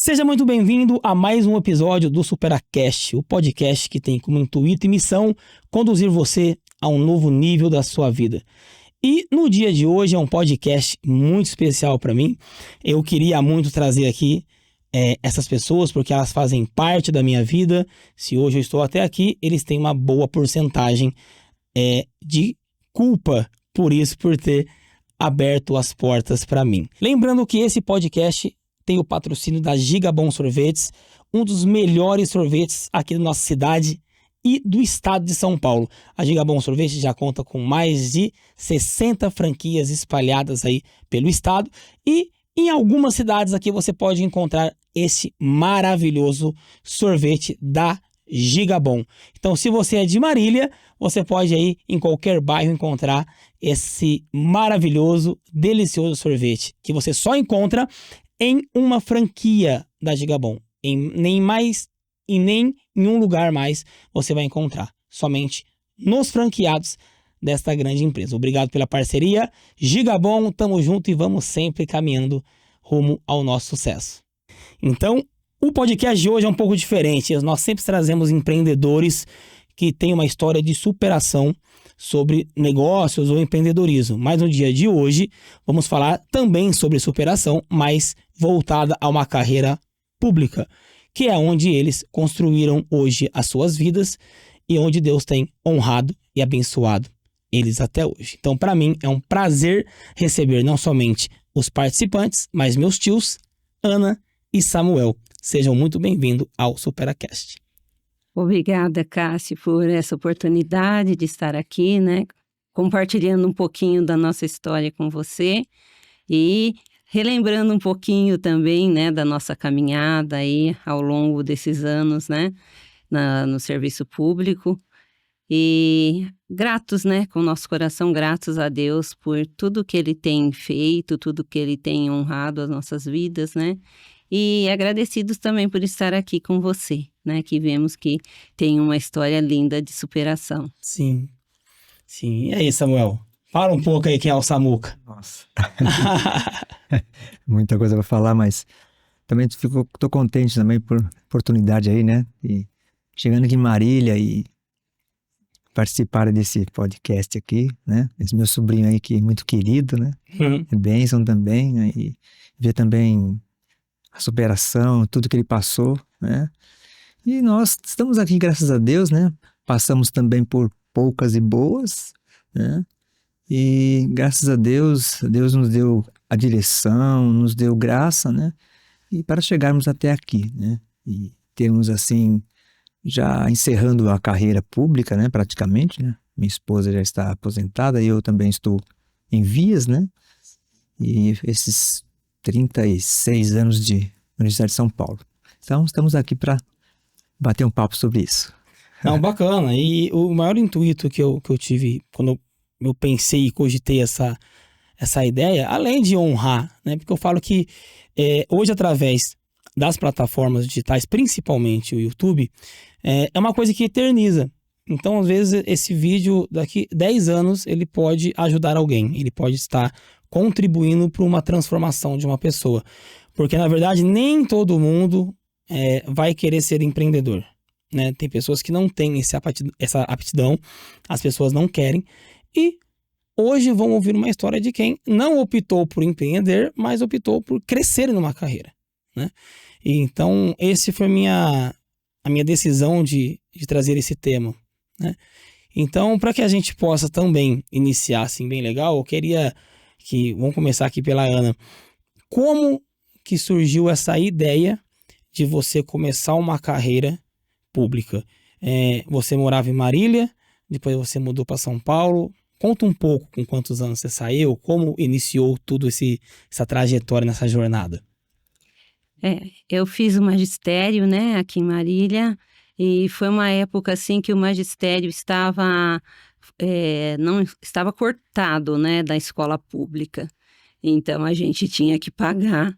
Seja muito bem-vindo a mais um episódio do SuperaCast, o podcast que tem como intuito e missão conduzir você a um novo nível da sua vida. E no dia de hoje é um podcast muito especial para mim. Eu queria muito trazer aqui essas pessoas porque elas fazem parte da minha vida. Se hoje eu estou até aqui, eles têm uma boa porcentagem de culpa por isso, por ter aberto as portas para mim. Lembrando que esse podcast tem o patrocínio da Gigabom Sorvetes, um dos melhores sorvetes aqui da nossa cidade e do estado de São Paulo. A Gigabom Sorvetes já conta com mais de 60 franquias espalhadas aí pelo estado e em algumas cidades aqui você pode encontrar esse maravilhoso sorvete da Gigabom. Então, se você é de Marília, você pode aí em qualquer bairro encontrar esse maravilhoso, delicioso sorvete que você só encontra em uma franquia da Gigabom. Nem em um lugar mais você vai encontrar. Somente nos franqueados desta grande empresa. Obrigado pela parceria. Gigabom, tamo junto e vamos sempre caminhando rumo ao nosso sucesso. Então, o podcast de hoje é um pouco diferente. Nós sempre trazemos empreendedores que têm uma história de superação sobre negócios ou empreendedorismo. Mas no dia de hoje, vamos falar também sobre superação, mas voltada a uma carreira pública, que é onde eles construíram hoje as suas vidas e onde Deus tem honrado e abençoado eles até hoje. Então, para mim, é um prazer receber não somente os participantes, mas meus tios, Ana e Samuel. Sejam muito bem-vindos ao SuperaCast. Obrigada, Cássio, por essa oportunidade de estar aqui, né? Compartilhando um pouquinho da nossa história com você e relembrando um pouquinho também, né, da nossa caminhada aí ao longo desses anos, né, no serviço público. E gratos, né, com o nosso coração, gratos a Deus por tudo que Ele tem feito, tudo que Ele tem honrado as nossas vidas, né? E agradecidos também por estar aqui com você, né? Que vemos que tem uma história linda de superação. Sim. E aí, Samuel? Fala um pouco aí quem é o Samuca. Nossa. Muita coisa para falar, mas também tô contente também por oportunidade aí, né? E chegando aqui em Marília e participar desse podcast aqui, né? Esse meu sobrinho aí que é muito querido, né? É bênção também, né? E ver também a superação, tudo que ele passou, né? E nós estamos aqui, graças a Deus, né? Passamos também por poucas e boas, né? E graças a Deus, Deus nos deu a direção, nos deu graça, né? E para chegarmos até aqui, né? E termos assim, já encerrando a carreira pública, né? Praticamente, né? Minha esposa já está aposentada e eu também estou em vias, né? E esses 36 anos de Universidade de São Paulo. Então, estamos aqui para bater um papo sobre isso. Não, bacana. E o maior intuito que eu tive quando eu pensei e cogitei essa ideia, além de honrar, né? Porque eu falo que hoje, através das plataformas digitais, principalmente o YouTube, é uma coisa que eterniza. Então, às vezes, esse vídeo daqui 10 anos, ele pode ajudar alguém. Ele pode estar contribuindo para uma transformação de uma pessoa. Porque, na verdade, nem todo mundo vai querer ser empreendedor, né? Tem pessoas que não têm essa aptidão, as pessoas não querem. E hoje vão ouvir uma história de quem não optou por empreender, mas optou por crescer numa carreira, né? E então, esse foi a minha decisão de trazer esse tema, né? Então, para que a gente possa também iniciar assim bem legal, eu queria vamos começar aqui pela Ana. Como que surgiu essa ideia de você começar uma carreira pública? Você morava em Marília, depois você mudou para São Paulo. Conta um pouco com quantos anos você saiu, como iniciou tudo essa trajetória nessa jornada. Eu fiz o magistério, né, aqui em Marília, e foi uma época assim que o magistério não estava cortado, né, da escola pública. Então a gente tinha que pagar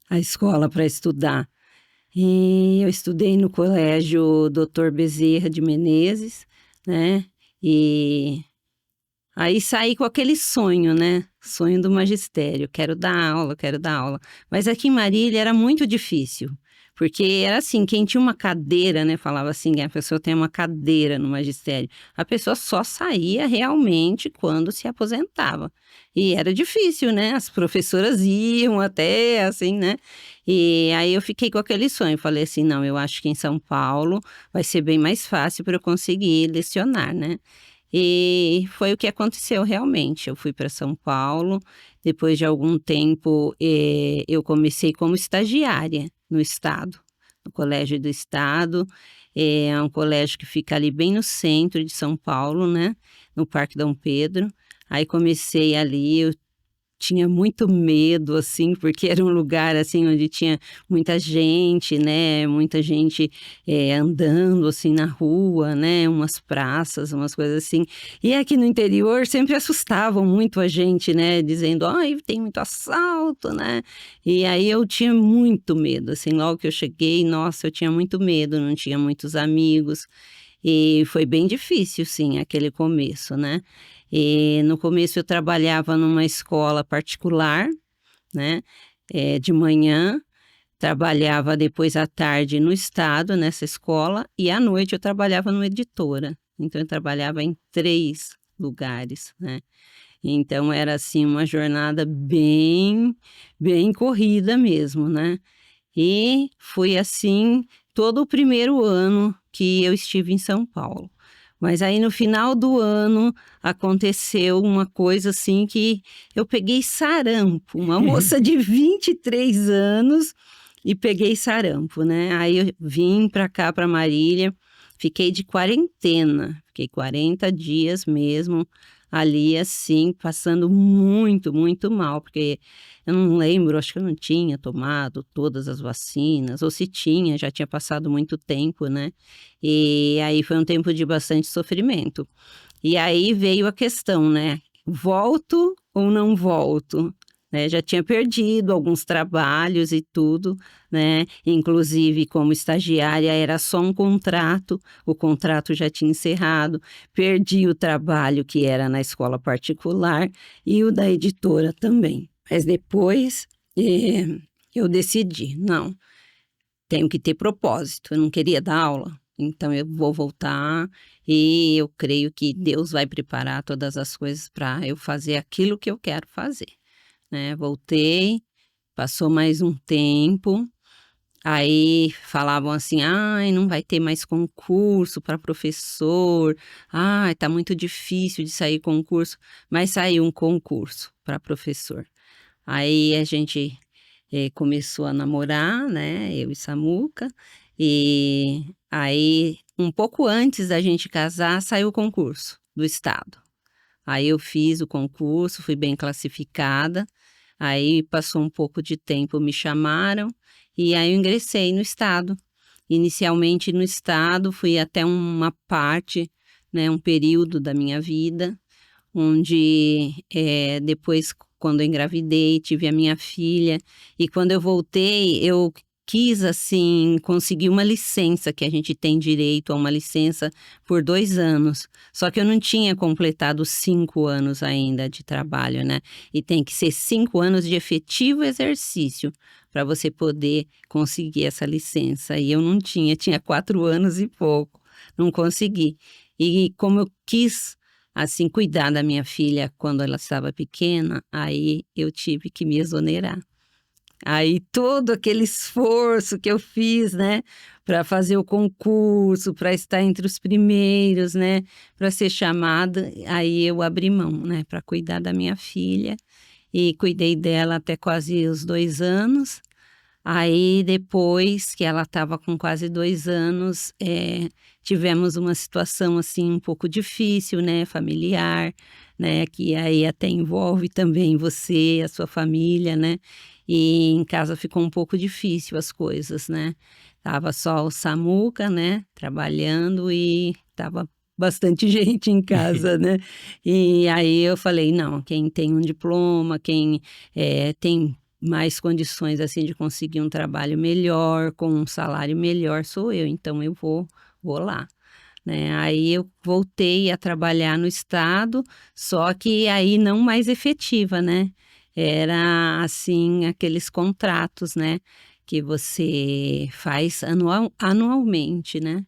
a escola para estudar. E eu estudei no colégio Dr. Bezerra de Menezes, né, e aí saí com aquele sonho, né? Sonho do magistério. Quero dar aula. Mas aqui em Marília era muito difícil. Porque era assim, quem tinha uma cadeira, né, falava assim, a pessoa tem uma cadeira no magistério, a pessoa só saía realmente quando se aposentava. E era difícil, né, as professoras iam até, assim, né, e aí eu fiquei com aquele sonho, falei assim, não, eu acho que em São Paulo vai ser bem mais fácil para eu conseguir lecionar, né. E foi o que aconteceu realmente. Eu fui para São Paulo, depois de algum tempo, eu comecei como estagiária no estado, no colégio do estado. É um colégio que fica ali bem no centro de São Paulo, né, no Parque Dom Pedro. Aí comecei ali, eu tinha muito medo, assim, porque era um lugar, assim, onde tinha muita gente, né, muita gente, andando, assim, na rua, né, umas praças, umas coisas assim. E aqui no interior sempre assustavam muito a gente, né, dizendo: "Ai, tem muito assalto", né. E aí eu tinha muito medo, assim, logo que eu cheguei, nossa, eu tinha muito medo, não tinha muitos amigos. E foi bem difícil sim, aquele começo, né. E no começo eu trabalhava numa escola particular, né, de manhã, trabalhava depois à tarde no estado, nessa escola, e à noite eu trabalhava numa editora. Então eu trabalhava em 3 lugares, né. Então era, assim, uma jornada bem corrida mesmo, né. E foi assim todo o primeiro ano que eu estive em São Paulo. Mas aí no final do ano aconteceu uma coisa assim que eu peguei sarampo, uma moça de 23 anos e peguei sarampo, né. Aí eu vim para cá, para Marília, fiquei de quarentena, fiquei 40 dias mesmo ali, assim, passando muito, muito mal, porque eu não lembro, acho que eu não tinha tomado todas as vacinas, ou se tinha, já tinha passado muito tempo, né. E aí foi um tempo de bastante sofrimento. E aí veio a questão, né, volto ou não volto? Né, já tinha perdido alguns trabalhos e tudo, né, inclusive como estagiária era só um contrato, o contrato já tinha encerrado, perdi o trabalho que era na escola particular e o da editora também. Mas depois, eu decidi, não, tenho que ter propósito, eu não queria dar aula, então eu vou voltar e eu creio que Deus vai preparar todas as coisas para eu fazer aquilo que eu quero fazer, né. Voltei, passou mais um tempo, aí falavam assim: "Ai, não vai ter mais concurso para professor, ai, tá muito difícil de sair concurso", mas saiu um concurso para professor. Aí a gente começou a namorar, né, eu e Samuca, e aí um pouco antes da gente casar saiu o concurso do estado. Aí eu fiz o concurso, fui bem classificada, aí passou um pouco de tempo, me chamaram, e aí eu ingressei no estado. Inicialmente no estado, fui até uma parte, né, um período da minha vida, onde, depois quando eu engravidei, tive a minha filha, e quando eu voltei, eu quis, assim, conseguir uma licença, que a gente tem direito a uma licença por 2 anos, só que eu não tinha completado os 5 anos ainda de trabalho, né, e tem que ser 5 anos de efetivo exercício, para você poder conseguir essa licença, e eu não tinha, tinha 4 anos e pouco, não consegui. E como eu quis assim, cuidar da minha filha quando ela estava pequena, aí eu tive que me exonerar. Aí todo aquele esforço que eu fiz, né, para fazer o concurso, para estar entre os primeiros, né, para ser chamada, aí eu abri mão, né, para cuidar da minha filha e cuidei dela até quase os 2 anos. Aí depois que ela estava com quase 2 anos, tivemos uma situação, assim, um pouco difícil, né, familiar, né, que aí até envolve também você, a sua família, né, e em casa ficou um pouco difícil as coisas, né. Tava só o Samuca, né, trabalhando e tava bastante gente em casa, né. E aí eu falei: "Não, quem tem um diploma, quem, tem mais condições, assim, de conseguir um trabalho melhor, com um salário melhor, sou eu, então eu vou lá", né. Aí eu voltei a trabalhar no estado, só que aí não mais efetiva, né. Era, assim, aqueles contratos, né. que você faz anualmente, né?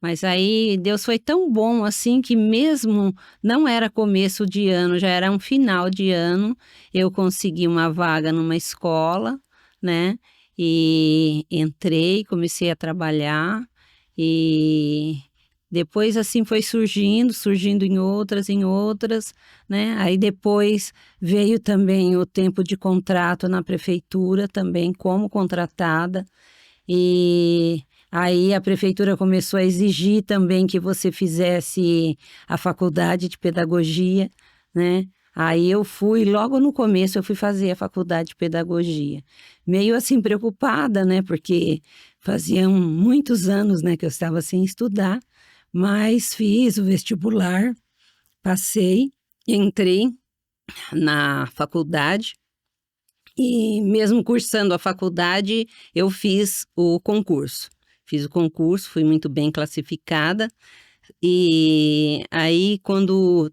Mas aí Deus foi tão bom assim que mesmo não era começo de ano, já era um final de ano, eu consegui uma vaga numa escola, né? E entrei, comecei a trabalhar e depois assim foi surgindo em outras, né? Aí depois veio também o tempo de contrato na prefeitura também como contratada e aí a prefeitura começou a exigir também que você fizesse a faculdade de pedagogia, né? Aí eu fui, logo no começo eu fui fazer a faculdade de pedagogia. Meio assim preocupada, né? Porque faziam muitos anos, né, que eu estava sem estudar, mas fiz o vestibular, passei, entrei na faculdade e mesmo cursando a faculdade, eu fiz o concurso. Fiz o concurso, fui muito bem classificada. E aí, quando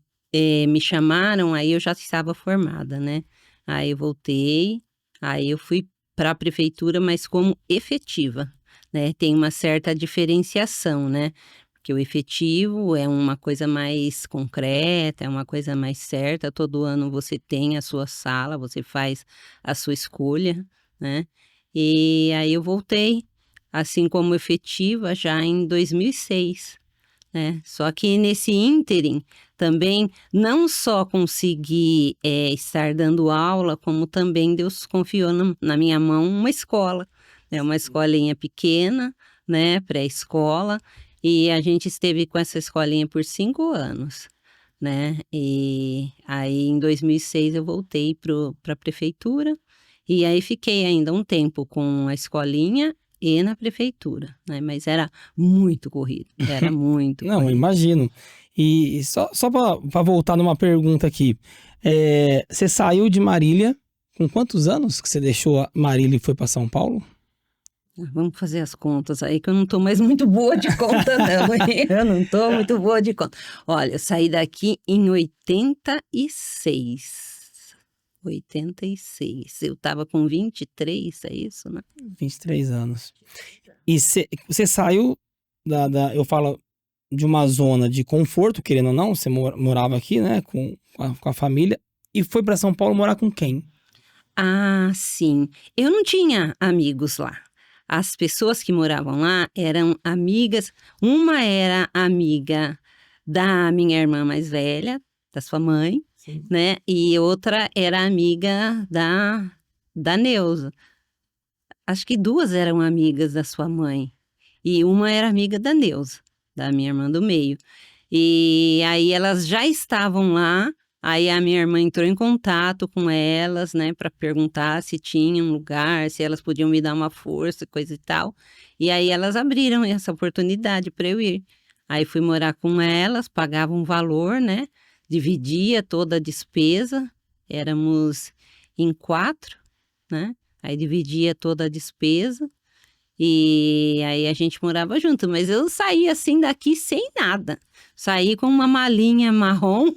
me chamaram, aí eu já estava formada, né? Aí eu voltei, aí eu fui para a prefeitura, mas como efetiva, né? Tem uma certa diferenciação, né? Porque o efetivo é uma coisa mais concreta, é uma coisa mais certa. Todo ano você tem a sua sala, você faz a sua escolha, né? E aí eu voltei, assim como efetiva, já em 2006, né? Só que nesse ínterim também não só consegui estar dando aula, como também Deus confiou na minha mão uma escola, né? Uma escolinha pequena, né? Pré-escola. E a gente esteve com essa escolinha por 5 anos, né? E aí, em 2006, eu voltei para a prefeitura. E aí, fiquei ainda um tempo com a escolinha e na prefeitura, né? Mas era muito corrido, era muito Não, corrido. imagino. E só para voltar numa pergunta aqui. Você saiu de Marília com quantos anos que você deixou a Marília e foi para São Paulo? Vamos fazer as contas aí, que eu não estou mais muito boa de conta, não, hein? Eu não estou muito boa de conta. Olha, eu saí daqui em 86. 86. Eu estava com 23, é isso, né? 23 anos. E você saiu eu falo, de uma zona de conforto, querendo ou não, você morava aqui, né, com a família, e foi para São Paulo morar com quem? Ah, sim. Eu não tinha amigos lá. As pessoas que moravam lá eram amigas. Uma era amiga da minha irmã mais velha, da sua mãe, Sim. né? E outra era amiga da Neuza. Acho que duas eram amigas da sua mãe. E uma era amiga da Neuza, da minha irmã do meio. E aí elas já estavam lá. Aí a minha irmã entrou em contato com elas, né, para perguntar se tinha um lugar, se elas podiam me dar uma força, coisa e tal. E aí elas abriram essa oportunidade para eu ir. Aí fui morar com elas, pagava um valor, né, dividia toda a despesa. Éramos em 4, né? Aí dividia toda a despesa. E aí a gente morava junto, mas eu saí assim daqui sem nada. Saí com uma malinha marrom,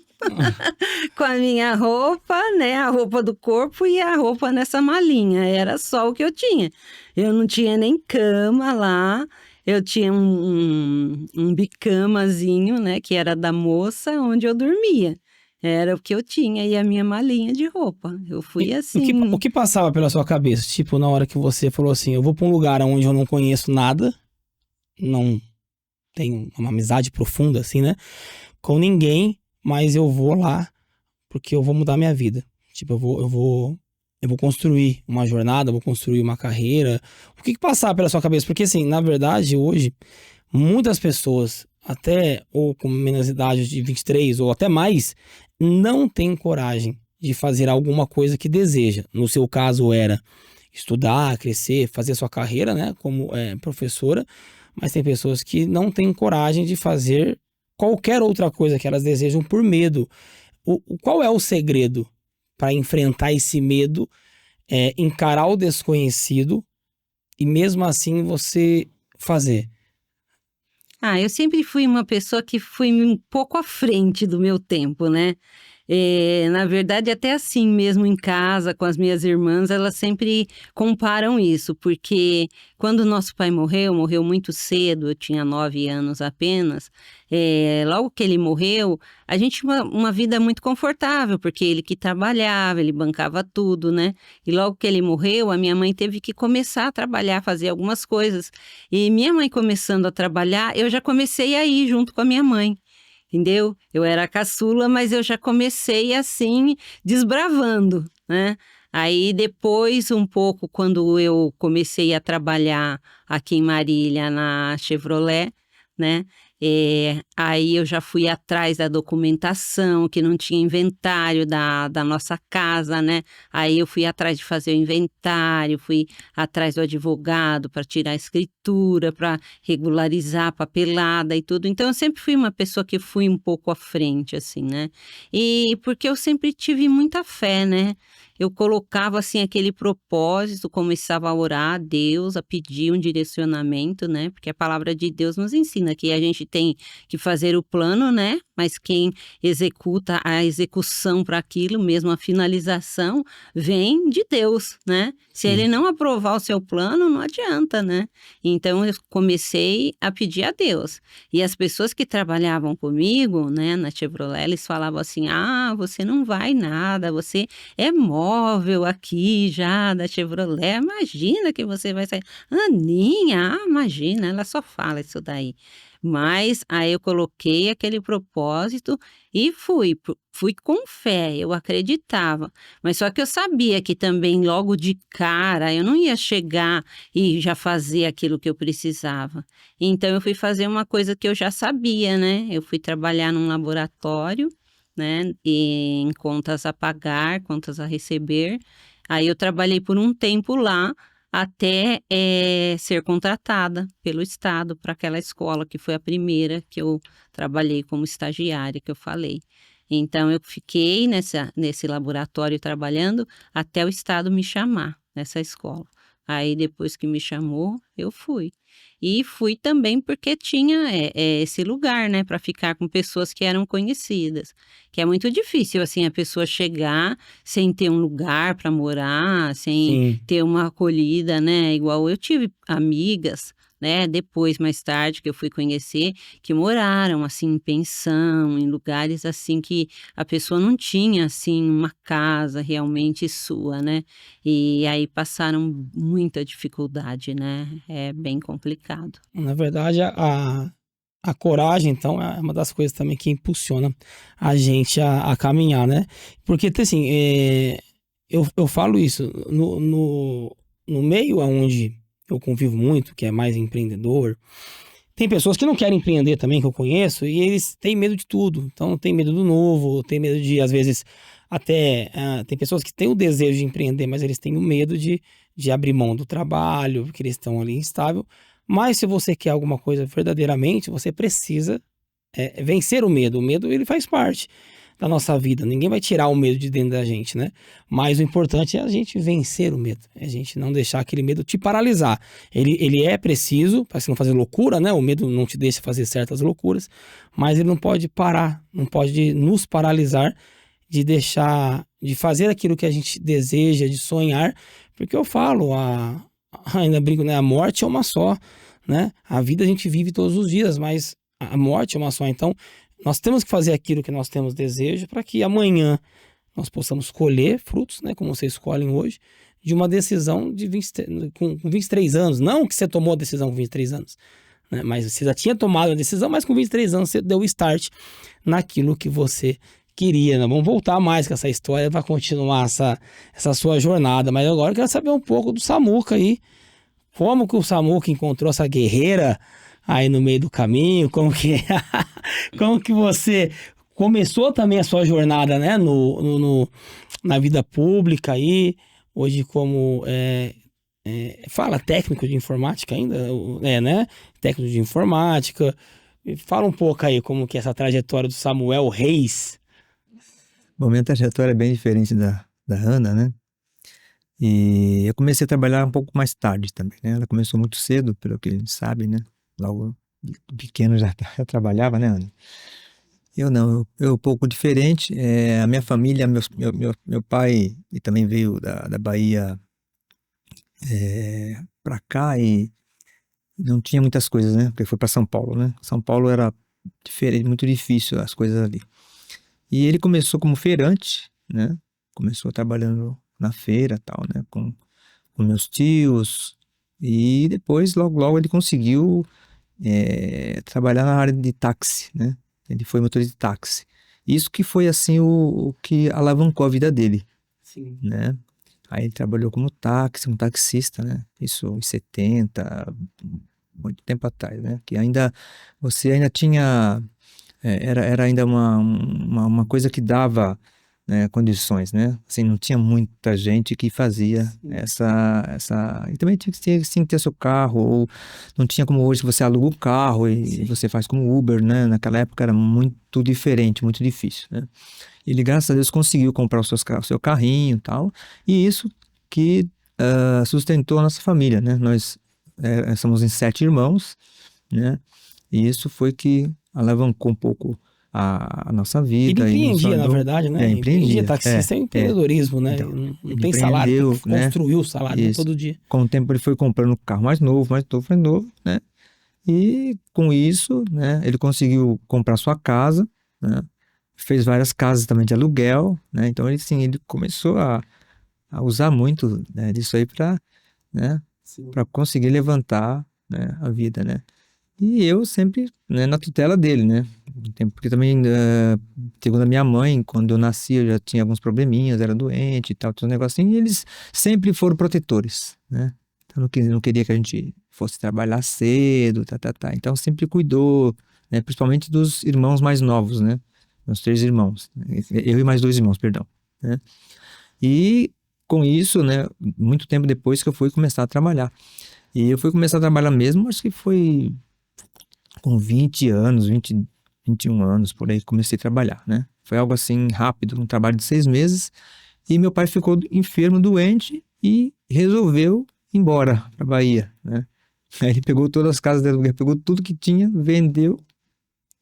com a minha roupa, né? A roupa do corpo e a roupa nessa malinha. Era só o que eu tinha. Eu não tinha nem cama lá. Eu tinha um bicamazinho, né? Que era da moça, onde eu dormia. Era o que eu tinha e a minha malinha de roupa. Eu fui assim. O que passava pela sua cabeça? Tipo, na hora que você falou assim, eu vou para um lugar onde eu não conheço nada, não tenho uma amizade profunda assim, né? Com ninguém, mas eu vou lá porque eu vou mudar minha vida. Tipo, eu vou construir uma jornada, vou construir uma carreira. O que passava pela sua cabeça? Porque assim, na verdade, hoje, muitas pessoas, até ou com menos idade de 23 ou até mais, não têm coragem de fazer alguma coisa que deseja. No seu caso era estudar, crescer, fazer sua carreira, né, como professora, mas tem pessoas que não têm coragem de fazer qualquer outra coisa que elas desejam por medo. Qual é o segredo para enfrentar esse medo, encarar o desconhecido e mesmo assim você fazer? Eu sempre fui uma pessoa que fui um pouco à frente do meu tempo, né? Na verdade, até assim mesmo em casa, com as minhas irmãs, elas sempre comparam isso, porque quando nosso pai morreu muito cedo, eu tinha 9 anos apenas, logo que ele morreu, a gente tinha uma vida muito confortável, porque ele que trabalhava, ele bancava tudo, né? E logo que ele morreu, a minha mãe teve que começar a trabalhar, fazer algumas coisas. E minha mãe começando a trabalhar, eu já comecei a ir junto com a minha mãe. Entendeu? Eu era a caçula, mas eu já comecei assim, desbravando, né? Aí depois, um pouco, quando eu comecei a trabalhar aqui em Marília, na Chevrolet, né? Aí eu já fui atrás da documentação, que não tinha inventário da nossa casa, né? Aí eu fui atrás de fazer o inventário, fui atrás do advogado para tirar a escritura, para regularizar a papelada e tudo. Então eu sempre fui uma pessoa que fui um pouco à frente, assim, né? E porque eu sempre tive muita fé, né? Eu colocava assim aquele propósito, começava a orar a Deus, a pedir um direcionamento, né? Porque a palavra de Deus nos ensina que a gente tem que fazer o plano, né? Mas quem executa a execução para aquilo, mesmo a finalização, vem de Deus, né? Se ele não aprovar o seu plano, não adianta, né? Então eu comecei a pedir a Deus. E as pessoas que trabalhavam comigo, né, na Chevrolet, eles falavam assim: ah, você não vai nada, você é móvel aqui já da Chevrolet, imagina que você vai sair. Aninha, imagina, ela só fala isso daí. Mas aí eu coloquei aquele propósito e fui com fé, eu acreditava. Mas só que eu sabia que também logo de cara eu não ia chegar e já fazer aquilo que eu precisava. Então eu fui fazer uma coisa que eu já sabia, né? Eu fui trabalhar num laboratório, né? E em contas a pagar, contas a receber. Aí eu trabalhei por um tempo lá até ser contratada pelo Estado para aquela escola, que foi a primeira que eu trabalhei como estagiária, que eu falei. Então, eu fiquei nesse laboratório trabalhando até o Estado me chamar nessa escola. Aí, depois que me chamou, eu fui. E fui também porque tinha esse lugar, né, para ficar com pessoas que eram conhecidas. Que é muito difícil, assim, a pessoa chegar sem ter um lugar para morar, sem Sim. ter uma acolhida, né? Igual eu tive amigas, né, depois, mais tarde, que eu fui conhecer, que moraram, assim, em pensão, em lugares, assim, que a pessoa não tinha, assim, uma casa realmente sua, né? E aí passaram muita dificuldade, né? É bem complicado. Na verdade, a coragem, então, é uma das coisas também que impulsiona a gente a caminhar, né? Porque, assim, eu falo isso, no meio onde eu convivo muito, que é mais empreendedor, tem pessoas que não querem empreender também, que eu conheço, e eles têm medo de tudo. Então, tem medo do novo, tem medo de, às vezes, até... tem pessoas que têm o desejo de empreender, mas eles têm o medo de abrir mão do trabalho, porque eles estão ali instável. Mas se você quer alguma coisa verdadeiramente, você precisa vencer o medo. O medo, ele faz parte da nossa vida. Ninguém vai tirar o medo de dentro da gente, né? Mas o importante é a gente vencer o medo. É a gente não deixar aquele medo te paralisar. Ele é preciso para você não fazer loucura, né? O medo não te deixa fazer certas loucuras, mas ele não pode parar, não pode nos paralisar de deixar, de fazer aquilo que a gente deseja, de sonhar. Porque eu falo, ainda brinco, né? A morte é uma só, né? A vida a gente vive todos os dias, mas a morte é uma só. Então, nós temos que fazer aquilo que nós temos desejo para que amanhã nós possamos colher frutos, né? Como vocês escolhem hoje, de uma decisão com 23 anos. Não que você tomou a decisão com 23 anos, né? Mas você já tinha tomado a decisão, mas com 23 anos você deu o start naquilo que você queria, né? Vamos voltar mais com essa história para continuar essa sua jornada. Mas agora eu quero saber um pouco do Samuca aí. Como que o Samuca encontrou essa guerreira aí no meio do caminho? Como que você começou também a sua jornada, né, na vida pública aí, hoje como fala técnico de informática ainda, né? Técnico de informática. Fala um pouco aí como que é essa trajetória do Samuel Reis. Bom, minha trajetória é bem diferente da Ana, né? E eu comecei a trabalhar um pouco mais tarde também, né? Ela começou muito cedo, pelo que a gente sabe, né? Logo pequeno já trabalhava, né, Ana? Eu não, eu um pouco diferente. A minha família, meu pai ele também veio da Bahia para cá e não tinha muitas coisas, né? Porque foi para São Paulo, né? São Paulo era diferente, muito difícil as coisas ali. E ele começou como feirante, né? Começou trabalhando na feira, tal, né? Com meus tios. E depois, logo ele conseguiu trabalhar na área de táxi, né? Ele foi motorista de táxi. Isso que foi, assim, o que alavancou a vida dele, Sim. né? Aí ele trabalhou como um taxista, né? Isso em 70, muito tempo atrás, né? Que você ainda tinha, era ainda uma coisa que dava, né, condições, né? Assim, não tinha muita gente que fazia e também tinha que ter seu carro, ou não tinha como hoje que você aluga o carro e você faz como Uber, né? Naquela época era muito diferente, muito difícil, né? Ele, graças a Deus, conseguiu comprar o seu carrinho e tal, e isso que sustentou a nossa família, né? Nós somos em 7 irmãos, né? E isso foi que alavancou um pouco a nossa vida. Ele E nos empreendia, na tornou- verdade, né? empreendia. Taxista é empreendedorismo, né? Então, não ele tem salário, tem empreendeu, que né? construir o salário, né? Isso. Todo dia. Com o tempo ele foi comprando um carro mais novo, né? E com isso, né, ele conseguiu comprar sua casa, né? Fez várias casas também de aluguel, né? Então ele começou a usar muito, né, disso aí para, né, para conseguir levantar, né, a vida, né? E eu sempre, né, na tutela dele, né? Porque também, segundo a minha mãe, quando eu nasci, eu já tinha alguns probleminhas, era doente e tal, todo um negocinho, e eles sempre foram protetores, né? Então não queria que a gente fosse trabalhar cedo, tá. Então sempre cuidou, né? Principalmente dos irmãos mais novos, né? Meus 3 irmãos, né? Eu e mais 2 irmãos, perdão, né? E com isso, né, muito tempo depois que eu fui começar a trabalhar. E eu fui começar a trabalhar mesmo, acho que foi com 20 anos, 21 anos, por aí que comecei a trabalhar, né? Foi algo assim rápido, um trabalho de 6 meses. E meu pai ficou enfermo, doente e resolveu ir embora para Bahia, né? Aí ele pegou todas as casas dele, pegou tudo que tinha, vendeu,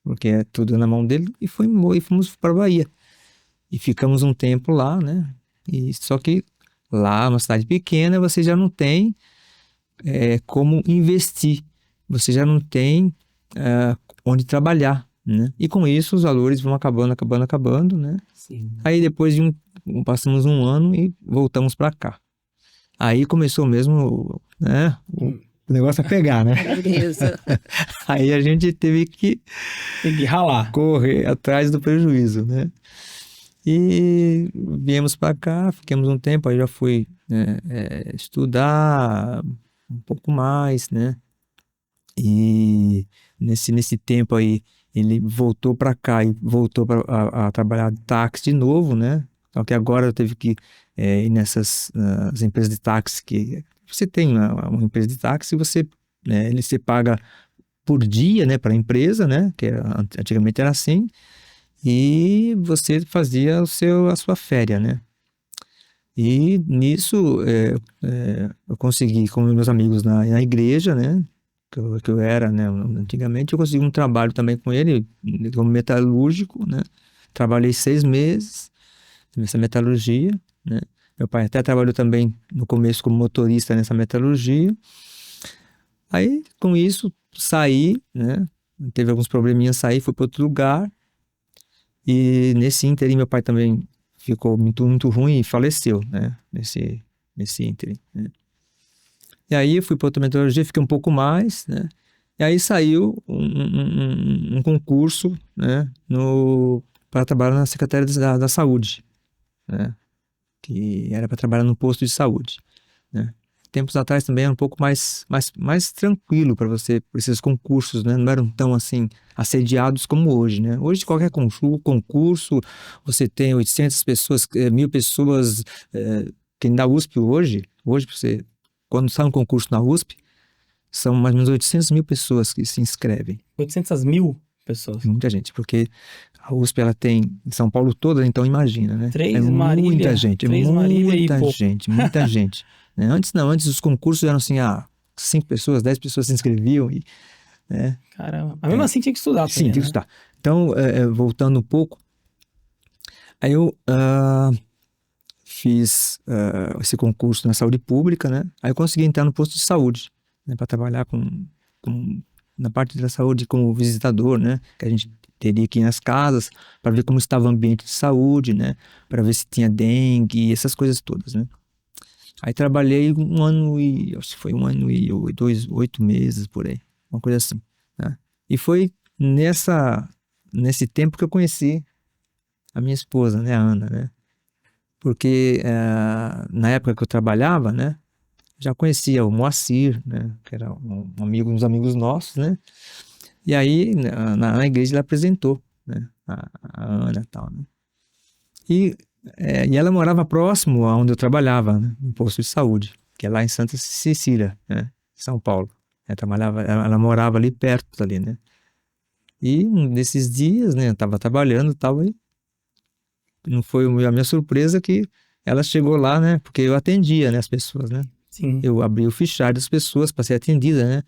porque é tudo na mão dele, e fomos para Bahia. E ficamos um tempo lá, né? E só que lá, uma cidade pequena, você já não tem como investir. Você já não tem onde trabalhar, né? E com isso os valores vão acabando, né? Sim. Aí depois passamos um ano e voltamos para cá. Aí começou mesmo, né? O negócio a pegar, né? Beleza. Aí a gente teve que Tem que ralar. correr atrás do prejuízo, né? E viemos para cá, ficamos um tempo, aí já fui, né, estudar um pouco mais, né? E nesse tempo aí ele voltou para cá e voltou a trabalhar de táxi de novo, né? Só que agora eu teve que ir nessas as empresas de táxi que você tem uma empresa de táxi, você paga por dia, né, para a empresa, né? Que antigamente era assim. E você fazia a sua férias, né? E nisso eu consegui, com meus amigos na igreja, né? Que eu era, né? Antigamente eu consegui um trabalho também com ele, como metalúrgico, né? Trabalhei 6 meses nessa metalurgia, né? Meu pai até trabalhou também no começo como motorista nessa metalurgia. Aí, com isso, saí, né? Teve alguns probleminhas, saí, fui para outro lugar. E nesse ínterim, meu pai também ficou muito ruim e faleceu, né? Nesse ínterim, né? E aí eu fui para outra meteorologia, fiquei um pouco mais, né? E aí saiu um concurso, né? Para trabalhar na Secretaria da Saúde, né? Que era para trabalhar no posto de saúde, né? Tempos atrás também era um pouco mais tranquilo para esses concursos, né? Não eram tão assim assediados como hoje, né? Hoje qualquer concurso você tem 800 pessoas, 1.000 pessoas, que na USP hoje você, quando sai um concurso na USP, são mais ou menos 800.000 pessoas que se inscrevem. 800.000 pessoas. Muita gente, porque a USP ela tem em São Paulo toda, então imagina, né? Marília, muita gente, muita gente. Né? Antes os concursos eram assim, 5 pessoas, 10 pessoas se inscreviam e né? Caramba. Mas mesmo assim tinha que estudar também, Sim, tem que né? estudar. Então, voltando um pouco, aí eu fiz esse concurso na saúde pública, né? Aí eu consegui entrar no posto de saúde, né? Para trabalhar na parte da saúde como visitador, né? Que a gente teria que ir nas casas para ver como estava o ambiente de saúde, né? Para ver se tinha dengue, essas coisas todas, né? Aí trabalhei acho que foi 8 meses por aí, uma coisa assim, né? E foi nesse tempo que eu conheci a minha esposa, né, a Ana, né? Porque na época que eu trabalhava, né, já conhecia o Moacir, né, que era uns amigos nossos, né? E aí na igreja ele apresentou, né, a Ana e tal, né? E ela morava próximo aonde eu trabalhava, né, no posto de saúde, que é lá em Santa Cecília, né, São Paulo. Ela morava ali perto ali, né? E um desses dias, né, eu estava trabalhando e tal, e não foi a minha surpresa que ela chegou lá, né, porque eu atendia, né, as pessoas, né? Sim. Eu abri o fichário das pessoas para ser atendida, né?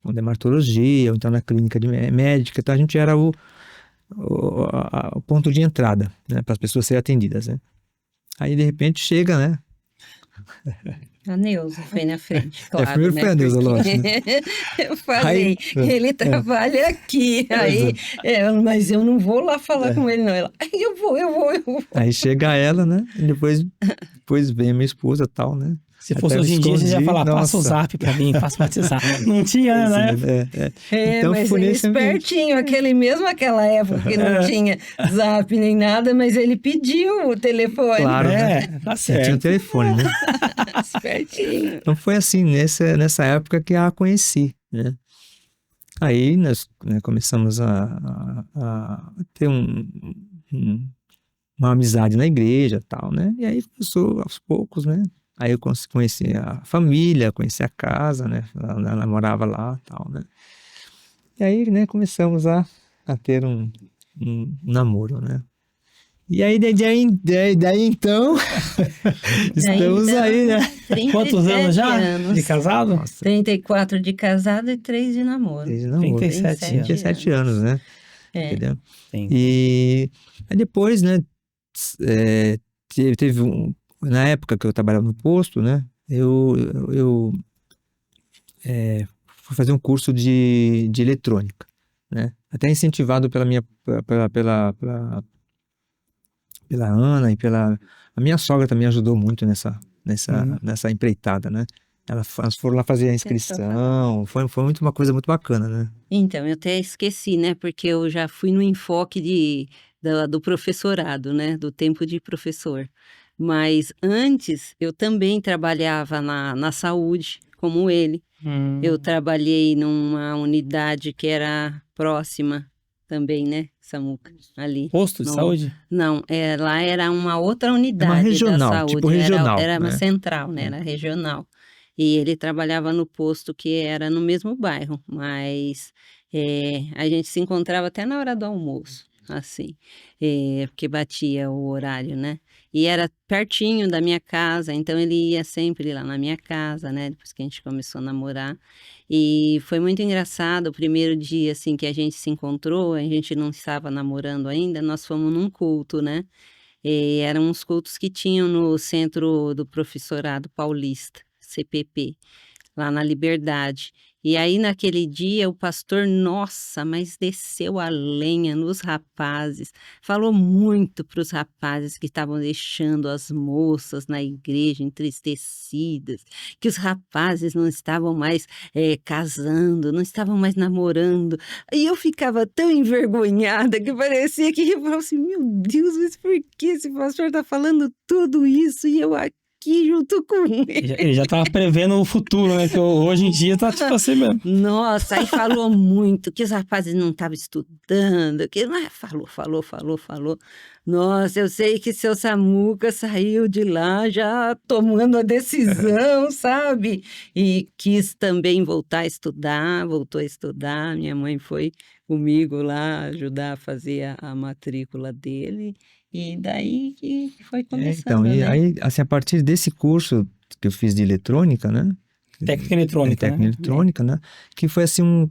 Com dermatologia, ou então na clínica médica, então a gente era o ponto de entrada, né, para as pessoas serem atendidas, né? Aí de repente chega, né? A Neuza foi na frente, claro, primeiro né? foi a Neuza, Porque lógico, né? eu falei, ele trabalha aqui, aí, mas eu não vou lá falar com ele, não. Ela, eu vou. Aí chega ela, né? E depois vem a minha esposa e tal, né? Se fosse Até hoje em dia, você já ia falar, passa o nossa. zap pra mim, passa o WhatsApp. Não tinha, né? Então mas foi ele nesse ambiente. espertinho, aquela época que não tinha zap nem nada, mas ele pediu o telefone. Claro, né? Tá Você tinha o certo. telefone, né? Espertinho. Então foi assim, nessa época que a conheci, né? Aí nós, né, começamos a ter uma amizade na igreja e tal, né? E aí começou aos poucos, né? Aí eu conheci a família, conheci a casa, né? Ela morava lá e tal, né? E aí, né, começamos a ter um namoro, né? E aí, daí então, estamos aí, né? 37 Quantos anos já anos. de casado? Nossa, 34 de casado e 3 de namoro. desde namoro. 37 anos. 37 anos, né? É. Entendeu? Sim. E aí depois, né, teve na época que eu trabalhava no posto, né, eu fui fazer um curso de eletrônica, né, até incentivado pela Ana e a minha sogra também ajudou muito nessa empreitada, né. Elas foram lá fazer a inscrição, foi uma coisa muito bacana, né. Então, eu até esqueci, né? Porque eu já fui no enfoque do professorado, né? Do tempo de professor. Mas antes, eu também trabalhava na saúde, como ele. Eu trabalhei numa unidade que era próxima também, né, Samuca? Ali. Posto de saúde? Não, lá era uma outra unidade regional, da saúde. tipo regional, Era uma né? central, né? Era regional. E ele trabalhava no posto que era no mesmo bairro, mas a gente se encontrava até na hora do almoço, assim, porque batia o horário, né? E era pertinho da minha casa, então ele ia sempre lá na minha casa, né? Depois que a gente começou a namorar. E foi muito engraçado, o primeiro dia, assim, que a gente se encontrou, a gente não estava namorando ainda, nós fomos num culto, né? E eram uns cultos que tinham no Centro do Professorado Paulista, CPP, lá na Liberdade. E aí, naquele dia, o pastor, nossa, mas desceu a lenha nos rapazes, falou muito para os rapazes que estavam deixando as moças na igreja entristecidas, que os rapazes não estavam mais casando, não estavam mais namorando. E eu ficava tão envergonhada que parecia que eu falava assim, meu Deus, mas por que esse pastor está falando tudo isso e eu aqui junto com ele? Ele já tava prevendo o futuro, né? Que hoje em dia tá tipo assim mesmo. Nossa, aí falou muito que os rapazes não estavam estudando, que falou. Nossa, eu sei que seu Samuca saiu de lá já tomando a decisão, sabe? E quis também voltou a estudar. Minha mãe foi comigo lá ajudar a fazer a matrícula dele. E daí que foi começando, Então, e né? aí, assim, a partir desse curso que eu fiz de eletrônica, né? Técnica eletrônica, Técnica né? eletrônica, né? Que foi assim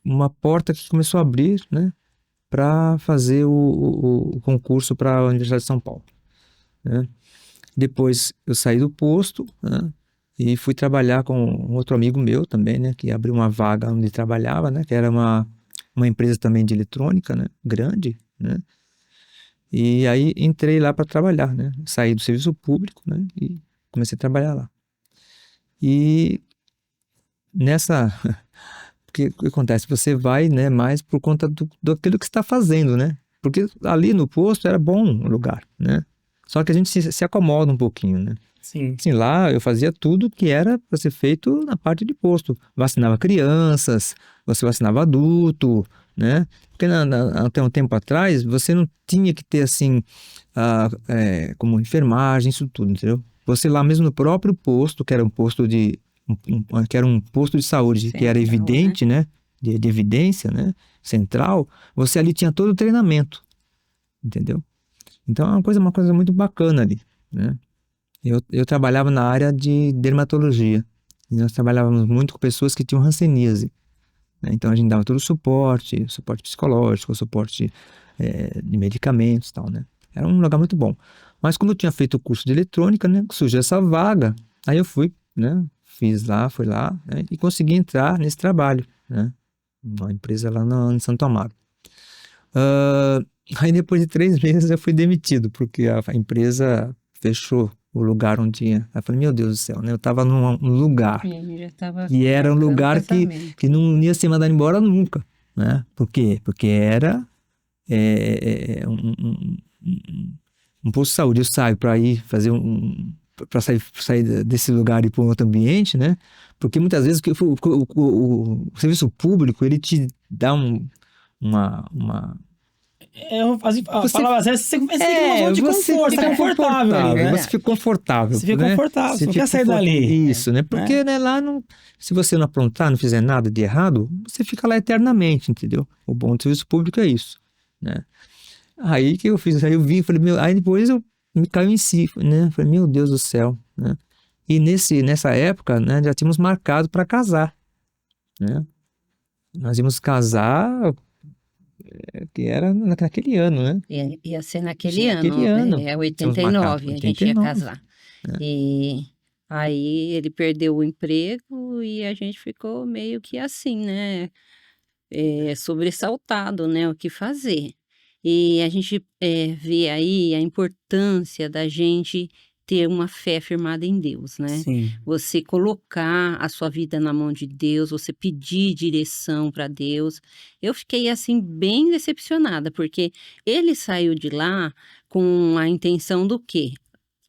uma porta que começou a abrir, né, para fazer o concurso para a Universidade de São Paulo, né? Depois eu saí do posto, né, e fui trabalhar com um outro amigo meu também, né, que abriu uma vaga onde trabalhava, né, que era uma empresa também de eletrônica, né, grande, né? E aí entrei lá para trabalhar, né? Saí do serviço público, né, e comecei a trabalhar lá. E nessa porque o que acontece? Você vai, né, mais por conta daquilo que você está fazendo, né? Porque ali no posto era bom o lugar, né? Só que a gente se acomoda um pouquinho, né? Sim. Assim, lá eu fazia tudo que era para ser feito na parte de posto. Vacinava crianças, você vacinava adulto, né? Porque até um tempo atrás você não tinha que ter assim, como enfermagem, isso tudo, entendeu? Você lá mesmo no próprio posto, que era um posto que era um posto de saúde, que era Central, evidente, né? De evidência, né? Central, você ali tinha todo o treinamento, entendeu? Então é uma coisa muito bacana ali, né? Eu trabalhava na área de dermatologia e nós trabalhávamos muito com pessoas que tinham hanseníase, né? Então a gente dava todo o suporte psicológico, suporte de medicamentos e tal, né? Era um lugar muito bom. Mas como eu tinha feito o curso de eletrônica, né, surgiu essa vaga, aí eu fui, né, fui lá, né, e consegui entrar nesse trabalho, né? Uma empresa lá em Santo Amaro. Aí depois de 3 meses eu fui demitido, porque a empresa fechou o lugar onde ia. Aí eu falei, meu Deus do céu, né? Eu estava num lugar, Já tava e era um marcando lugar casamento. que não ia ser mandado embora nunca, né? Por quê? Porque era um posto de saúde. Eu saio para ir fazer para sair desse lugar e ir para um outro ambiente, né? Porque muitas vezes o serviço público, ele te dá uma A Você- palavra certa, você fica numa zona de conforto, fica tá confortável ali, né? você fica confortável, Você fica né? confortável, você não quer sair dali. Isso, né? Porque, né, lá não, se você não aprontar, não fizer nada de errado, você fica lá eternamente, entendeu? O bom do serviço público é isso, né? Aí que eu fiz, aí eu vi, falei, aí depois eu me caiu em si, né? Falei, meu Deus do céu, né? E nessa época, né, já tínhamos marcado para casar, né? Nós íamos casar, que era naquele ano, né? Ia ser naquele Naquele ano, ano. Tínhamos 89, marcado, a gente ia 89. casar. E aí ele perdeu o emprego e a gente ficou meio que assim, né? Sobressaltado, né? O que fazer. E a gente vê aí a importância da gente ter uma fé firmada em Deus, né? Sim. Você colocar a sua vida na mão de Deus, você pedir direção para Deus. Eu fiquei assim bem decepcionada, porque ele saiu de lá com a intenção do quê?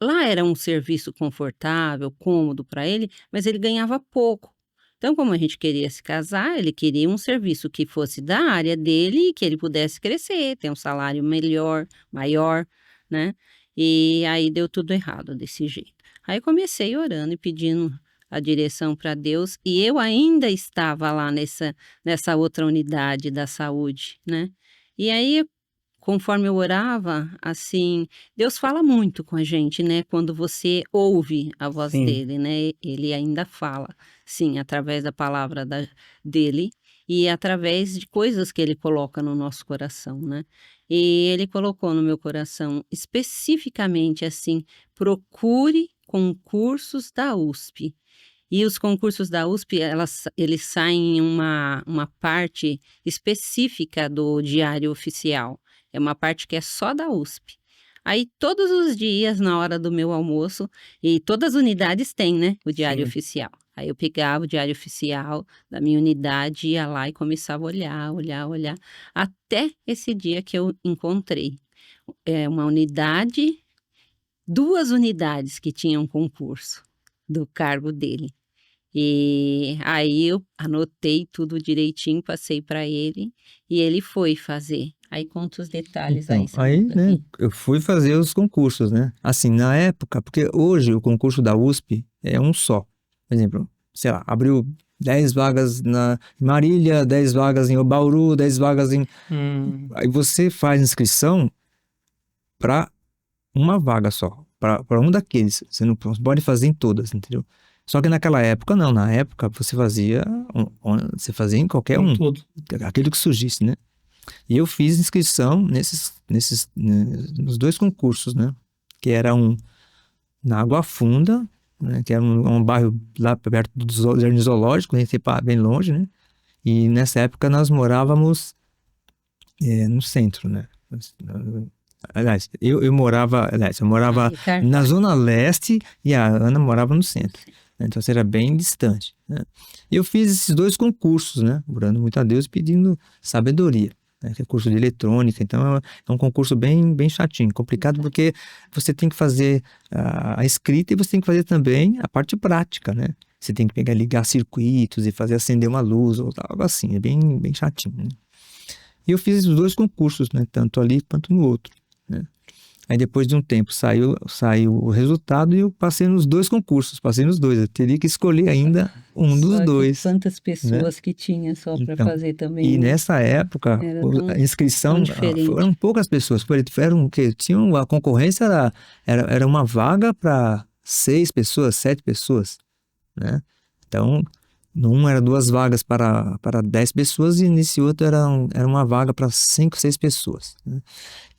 Lá era um serviço confortável, cômodo para ele, mas ele ganhava pouco. Então, como a gente queria se casar, ele queria um serviço que fosse da área dele e que ele pudesse crescer, ter um salário melhor, maior, né? E aí deu tudo errado desse jeito. Aí comecei orando e pedindo a direção para Deus, e eu ainda estava lá nessa outra unidade da saúde, né? E aí, conforme eu orava, assim, Deus fala muito com a gente, né? Quando você ouve a voz Sim. dele, né? Ele ainda fala, sim, através da palavra dele e através de coisas que ele coloca no nosso coração, né? E ele colocou no meu coração especificamente assim: procure concursos da USP. E os concursos da USP, eles saem em uma parte específica do Diário Oficial. É uma parte que é só da USP. Aí, todos os dias, na hora do meu almoço, e todas as unidades têm, né, o Diário Sim. Oficial. Aí eu pegava o Diário Oficial da minha unidade, ia lá e começava a olhar, até esse dia que eu encontrei uma unidade, 2 unidades que tinham concurso do cargo dele. E aí eu anotei tudo direitinho, passei para ele e ele foi fazer. Aí conta os detalhes Então, aí, aí, né, Samuca. eu fui fazer os concursos, né? Assim, na época, porque hoje o concurso da USP é um só. Por exemplo, sei lá, abriu 10 vagas em Marília, 10 vagas em Bauru, 10 vagas em... Aí você faz inscrição para uma vaga só, para um daqueles. Você não pode fazer em todas, entendeu? Só que naquela época, não. Na época, você fazia em qualquer um. Tudo. Aquilo que surgisse, né? E eu fiz inscrição nos 2 concursos, né? Que era um na Água Funda, né? Que era um bairro lá perto do Jardim Zoológico, bem longe, né? E nessa época nós morávamos no centro, né? Aliás, eu morava na Zona Leste e a Ana morava no centro. Então, era bem distante, né? E eu fiz esses 2 concursos, né? Orando muito a Deus, pedindo sabedoria, né? Que é curso de eletrônica. Então, é um concurso bem, bem chatinho, complicado, porque você tem que fazer a escrita e você tem que fazer também a parte prática, né? Você tem que ligar circuitos e fazer acender uma luz ou algo assim. É bem, bem chatinho, né? E eu fiz os 2 concursos, né? Tanto ali quanto no outro, né? Aí depois de um tempo saiu o resultado e eu passei nos 2 concursos, passei nos 2. Eu teria que escolher ainda um dos 2. Quantas pessoas, né? Que tinha só para fazer também. E nessa época, a inscrição foram poucas pessoas. A concorrência era uma vaga para 6 pessoas, 7 pessoas, né? Então, num era 2 vagas para 10 pessoas e nesse outro era uma vaga para 5, 6 pessoas, né?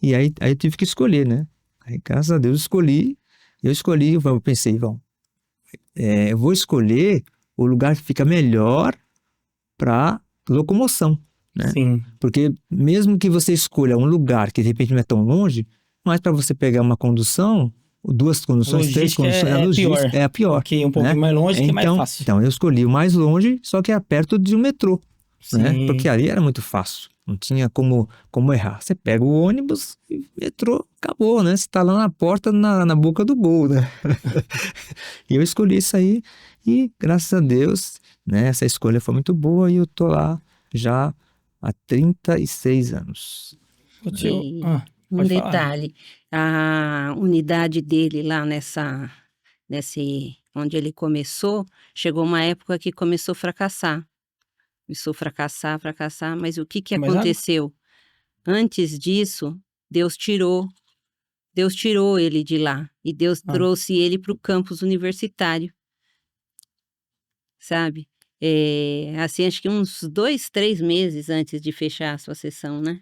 E aí eu tive que escolher, né? Aí, graças a Deus, eu pensei, eu vou escolher o lugar que fica melhor para locomoção, né? Sim. Porque mesmo que você escolha um lugar que de repente não é tão longe, mas para você pegar uma condução, 2 conduções, 3 conduções, é a pior. Porque um pouquinho, né? Mais longe, que é mais fácil. Então, eu escolhi o mais longe, só que é perto de um metrô, né? Porque ali era muito fácil. Não tinha como errar. Você pega o ônibus e metrô, acabou, né? Você está lá na porta, na boca do gol, né? E eu escolhi isso aí e, graças a Deus, né? Essa escolha foi muito boa e eu tô lá já há 36 anos. Um detalhe, a unidade dele lá onde ele começou, chegou uma época que começou a fracassar. Começou a fracassar, mas o que aconteceu? Antes disso, Deus tirou ele de lá e Deus trouxe ele para o campus universitário, sabe? Assim, acho que uns 2, 3 meses antes de fechar a sua sessão, né?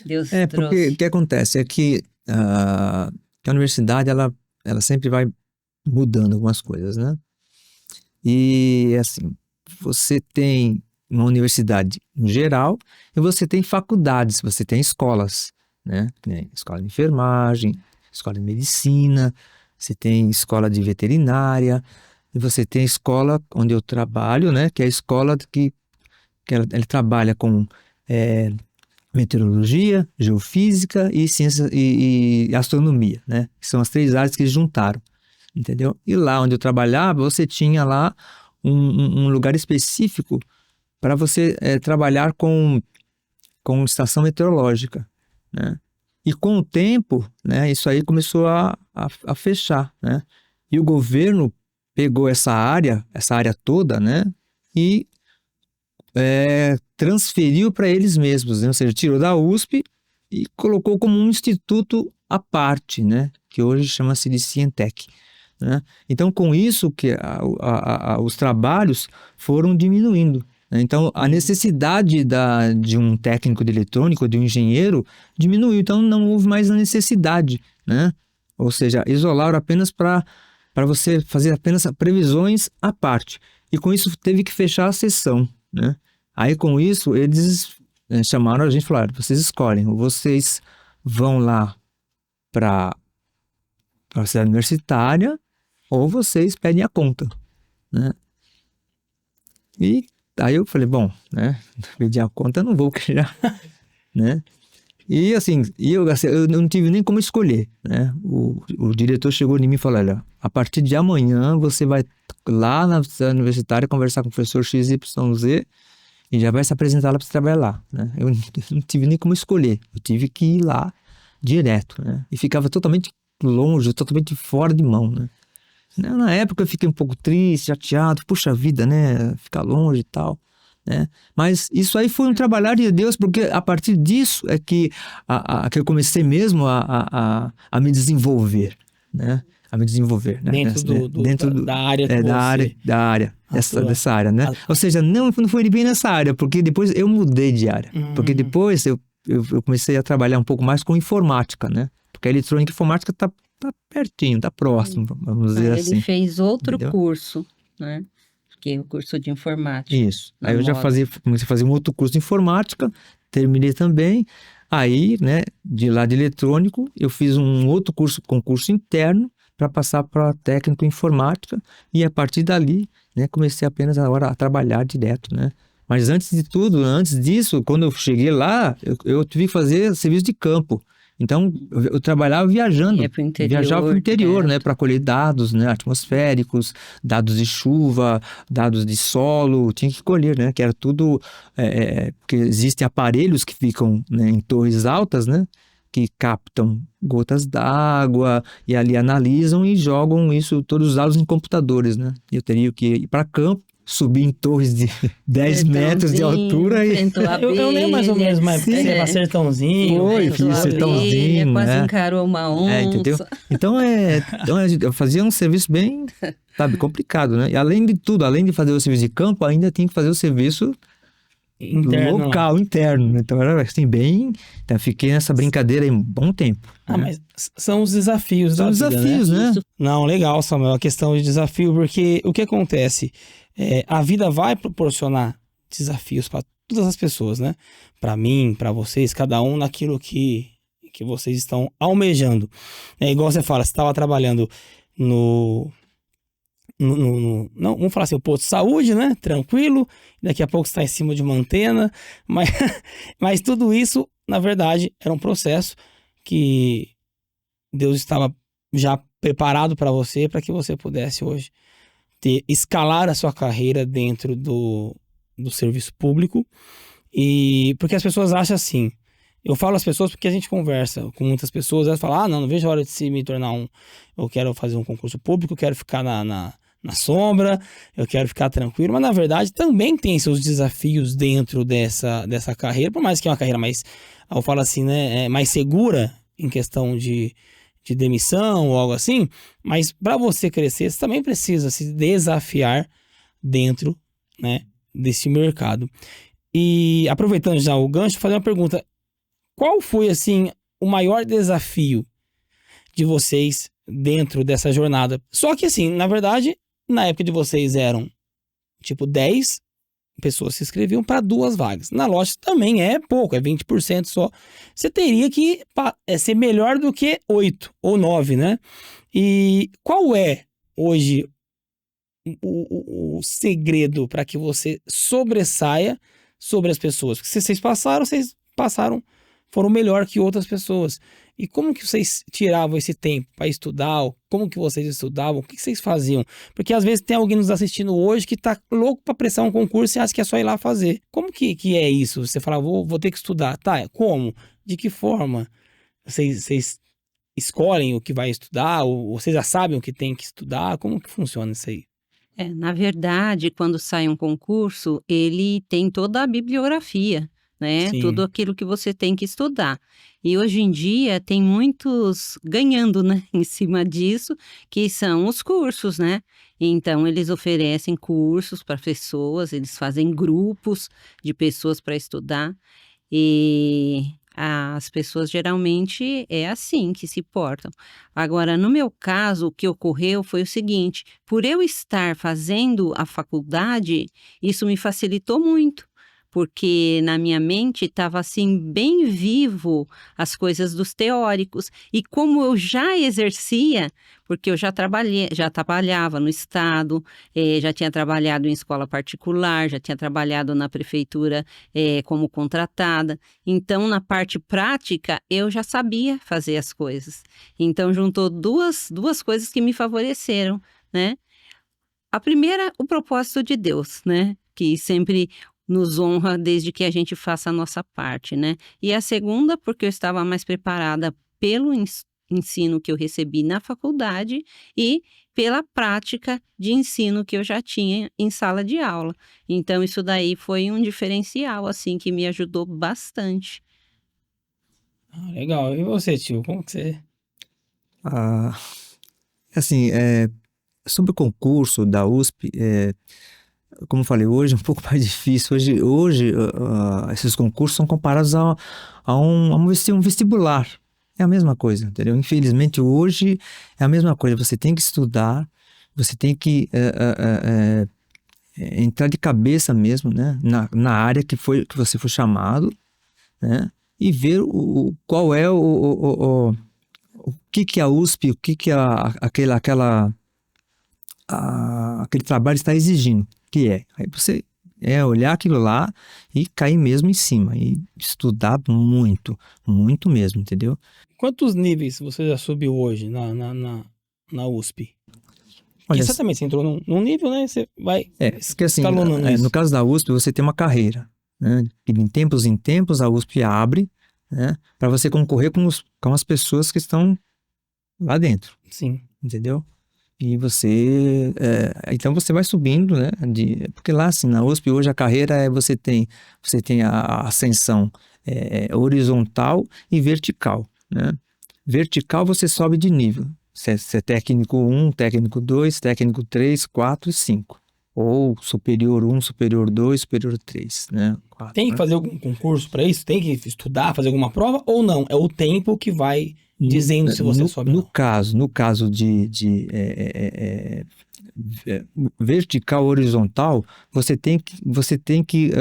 Deus trouxe. Porque o que acontece é que a universidade, ela sempre vai mudando algumas coisas, né? E, assim, você tem uma universidade em geral e você tem faculdades, você tem escolas, né? Tem escola de enfermagem, escola de medicina, você tem escola de veterinária e você tem a escola onde eu trabalho, né? Que é a escola que ele trabalha com meteorologia, geofísica e ciência e astronomia, né? Que são as 3 áreas que eles juntaram, entendeu? E lá onde eu trabalhava, você tinha lá um lugar específico para você trabalhar com estação meteorológica, né? E com o tempo, né, isso aí começou a fechar, né? E o governo pegou essa área toda, né, e transferiu para eles mesmos, né? Ou seja, tirou da USP e colocou como um instituto à parte, né, que hoje chama-se de Cientec, né? Então, com isso, que os trabalhos foram diminuindo. Então, a necessidade de um técnico de eletrônico, de um engenheiro, diminuiu. Então, não houve mais a necessidade, né? Ou seja, isolaram apenas para você fazer apenas previsões à parte. E com isso, teve que fechar a sessão, né? Aí, com isso, eles chamaram a gente e falaram, vocês escolhem, ou vocês vão lá para a cidade universitária, ou vocês pedem a conta, né? E aí eu falei, bom, né, pedir a conta eu não vou criar, né? E assim, eu não tive nem como escolher, né? O diretor chegou em mim e falou, olha, a partir de amanhã você vai lá na universitária conversar com o professor XYZ e já vai se apresentar lá para você trabalhar lá, né? Eu não tive nem como escolher, eu tive que ir lá direto, né? E ficava totalmente longe, totalmente fora de mão, né? Na época eu fiquei um pouco triste, chateado, puxa vida, né, ficar longe e tal, né? Mas isso aí foi um trabalhar de Deus, porque a partir disso é que eu comecei mesmo a me desenvolver, né? a me desenvolver, né? Dentro da área que da área, dessa área, né? Ou seja, não foi bem nessa área, porque depois eu mudei de área. Porque depois eu comecei a trabalhar um pouco mais com informática, né? Porque a eletrônica e informática tá pertinho, tá próximo, vamos dizer assim. Ele fez outro Entendeu? curso, né? Que é o curso de informática. Isso. Aí eu já comecei a fazer um outro curso de informática, terminei também. Aí, né, de lá de eletrônico, eu fiz um outro concurso interno para passar para técnico em informática e a partir dali, né, comecei apenas agora a trabalhar direto, né? Mas antes disso, quando eu cheguei lá, eu tive que fazer serviço de campo. Então, eu trabalhava viajando, viajava para o interior, né, para colher dados, né, atmosféricos, dados de chuva, dados de solo, tinha que colher, né, que era tudo, porque existem aparelhos que ficam, né, em torres altas, né, que captam gotas d'água e ali analisam e jogam todos os dados em computadores, né. Eu teria que ir para campo, subir em torres de 10 metros de altura. Eu lembro mais ou menos, mas era sertãozinho. Fiz sertãozinho. Quase encarou uma onça. Entendeu? Então, eu fazia um serviço bem, sabe, complicado, né? E além de tudo, além de fazer o serviço de campo, ainda tinha que fazer o serviço local, interno. Então, era assim, Então, fiquei nessa brincadeira aí um bom tempo. Mas são os desafios da vida, desafios, né? Não, legal, Samuel, a questão de desafio, porque o que acontece? A vida vai proporcionar desafios para todas as pessoas, né? Para mim, para vocês, cada um naquilo que vocês estão almejando. É igual você fala, você estava trabalhando não, vamos falar assim, o posto de saúde, né? Tranquilo, daqui a pouco você está em cima de uma antena, mas tudo isso, na verdade, era um processo que Deus estava já preparado para você, para que você pudesse hoje escalar a sua carreira dentro do serviço público. E porque as pessoas acham assim, eu falo às pessoas porque a gente conversa com muitas pessoas, elas falam, não vejo a hora de se me tornar eu quero fazer um concurso público, eu quero ficar na sombra, eu quero ficar tranquilo, mas na verdade também tem seus desafios dentro dessa carreira, por mais que é uma carreira mais, eu falo assim, né, mais segura em questão de demissão ou algo assim, mas para você crescer, você também precisa se desafiar dentro, né, desse mercado. E aproveitando já o gancho, fazer uma pergunta, qual foi assim o maior desafio de vocês dentro dessa jornada? Só que assim, na verdade, na época de vocês eram tipo 10 pessoas se inscreviam para 2 vagas. Na loja também é pouco, é 20% só. Você teria que ser melhor do que 8 ou 9, né? E qual é hoje o segredo para que você sobressaia sobre as pessoas? Porque vocês passaram, foram melhor que outras pessoas. E como que vocês tiravam esse tempo para estudar? Como que vocês estudavam? O que vocês faziam? Porque às vezes tem alguém nos assistindo hoje que tá louco para prestar um concurso e acha que é só ir lá fazer. Como que é isso? Você fala, vou ter que estudar. Tá, como? De que forma? Vocês escolhem o que vai estudar? Ou vocês já sabem o que tem que estudar? Como que funciona isso aí? Na verdade, quando sai um concurso, ele tem toda a bibliografia, né? Sim. Tudo aquilo que você tem que estudar. E hoje em dia tem muitos ganhando, né, em cima disso, que são os cursos, né? Então, eles oferecem cursos para pessoas, eles fazem grupos de pessoas para estudar. E as pessoas geralmente é assim que se portam. Agora, no meu caso, o que ocorreu foi o seguinte: por eu estar fazendo a faculdade, isso me facilitou muito, porque na minha mente estava assim bem vivo as coisas dos teóricos. E como eu já exercia, porque eu já trabalhava no estado, já tinha trabalhado em escola particular, já tinha trabalhado na prefeitura como contratada. Então, na parte prática, eu já sabia fazer as coisas. Então, juntou duas coisas que me favoreceram, né? A primeira, o propósito de Deus, né? Que sempre nos honra desde que a gente faça a nossa parte, né? E a segunda, porque eu estava mais preparada pelo ensino que eu recebi na faculdade e pela prática de ensino que eu já tinha em sala de aula. Então, isso daí foi um diferencial, assim, que me ajudou bastante. Legal. E você, tio? Como que você... Assim, sobre o concurso da USP, como eu falei, hoje é um pouco mais difícil. Hoje esses concursos são comparados a um vestibular. É a mesma coisa, entendeu? Infelizmente, hoje é a mesma coisa. Você tem que estudar, você tem que entrar de cabeça mesmo, né? Na área que você foi chamado, né? E ver qual é o que a USP, o que aquele trabalho está exigindo, que é. Aí você olhar aquilo lá e cair mesmo em cima e estudar muito, muito mesmo, entendeu? Quantos níveis você já subiu hoje na USP? Porque Olha, certamente você entrou num nível, né? Você vai que assim, escalonando isso. no caso da USP, você tem uma carreira, né? E de tempos em tempos a USP abre, né? Para você concorrer com as pessoas que estão lá dentro. Sim. Entendeu? E você, então você vai subindo, né? Porque lá, assim, na USP hoje a carreira você tem a ascensão horizontal e vertical, né? Vertical você sobe de nível. Você é técnico 1, técnico 2, técnico 3, 4 e 5. Ou superior 1, superior 2, superior 3, né? 4, Tem que né? fazer algum concurso para isso? Tem que estudar, fazer alguma prova? Ou não? É o tempo que vai dizendo se você sobe ou não? No caso de vertical, horizontal, você tem que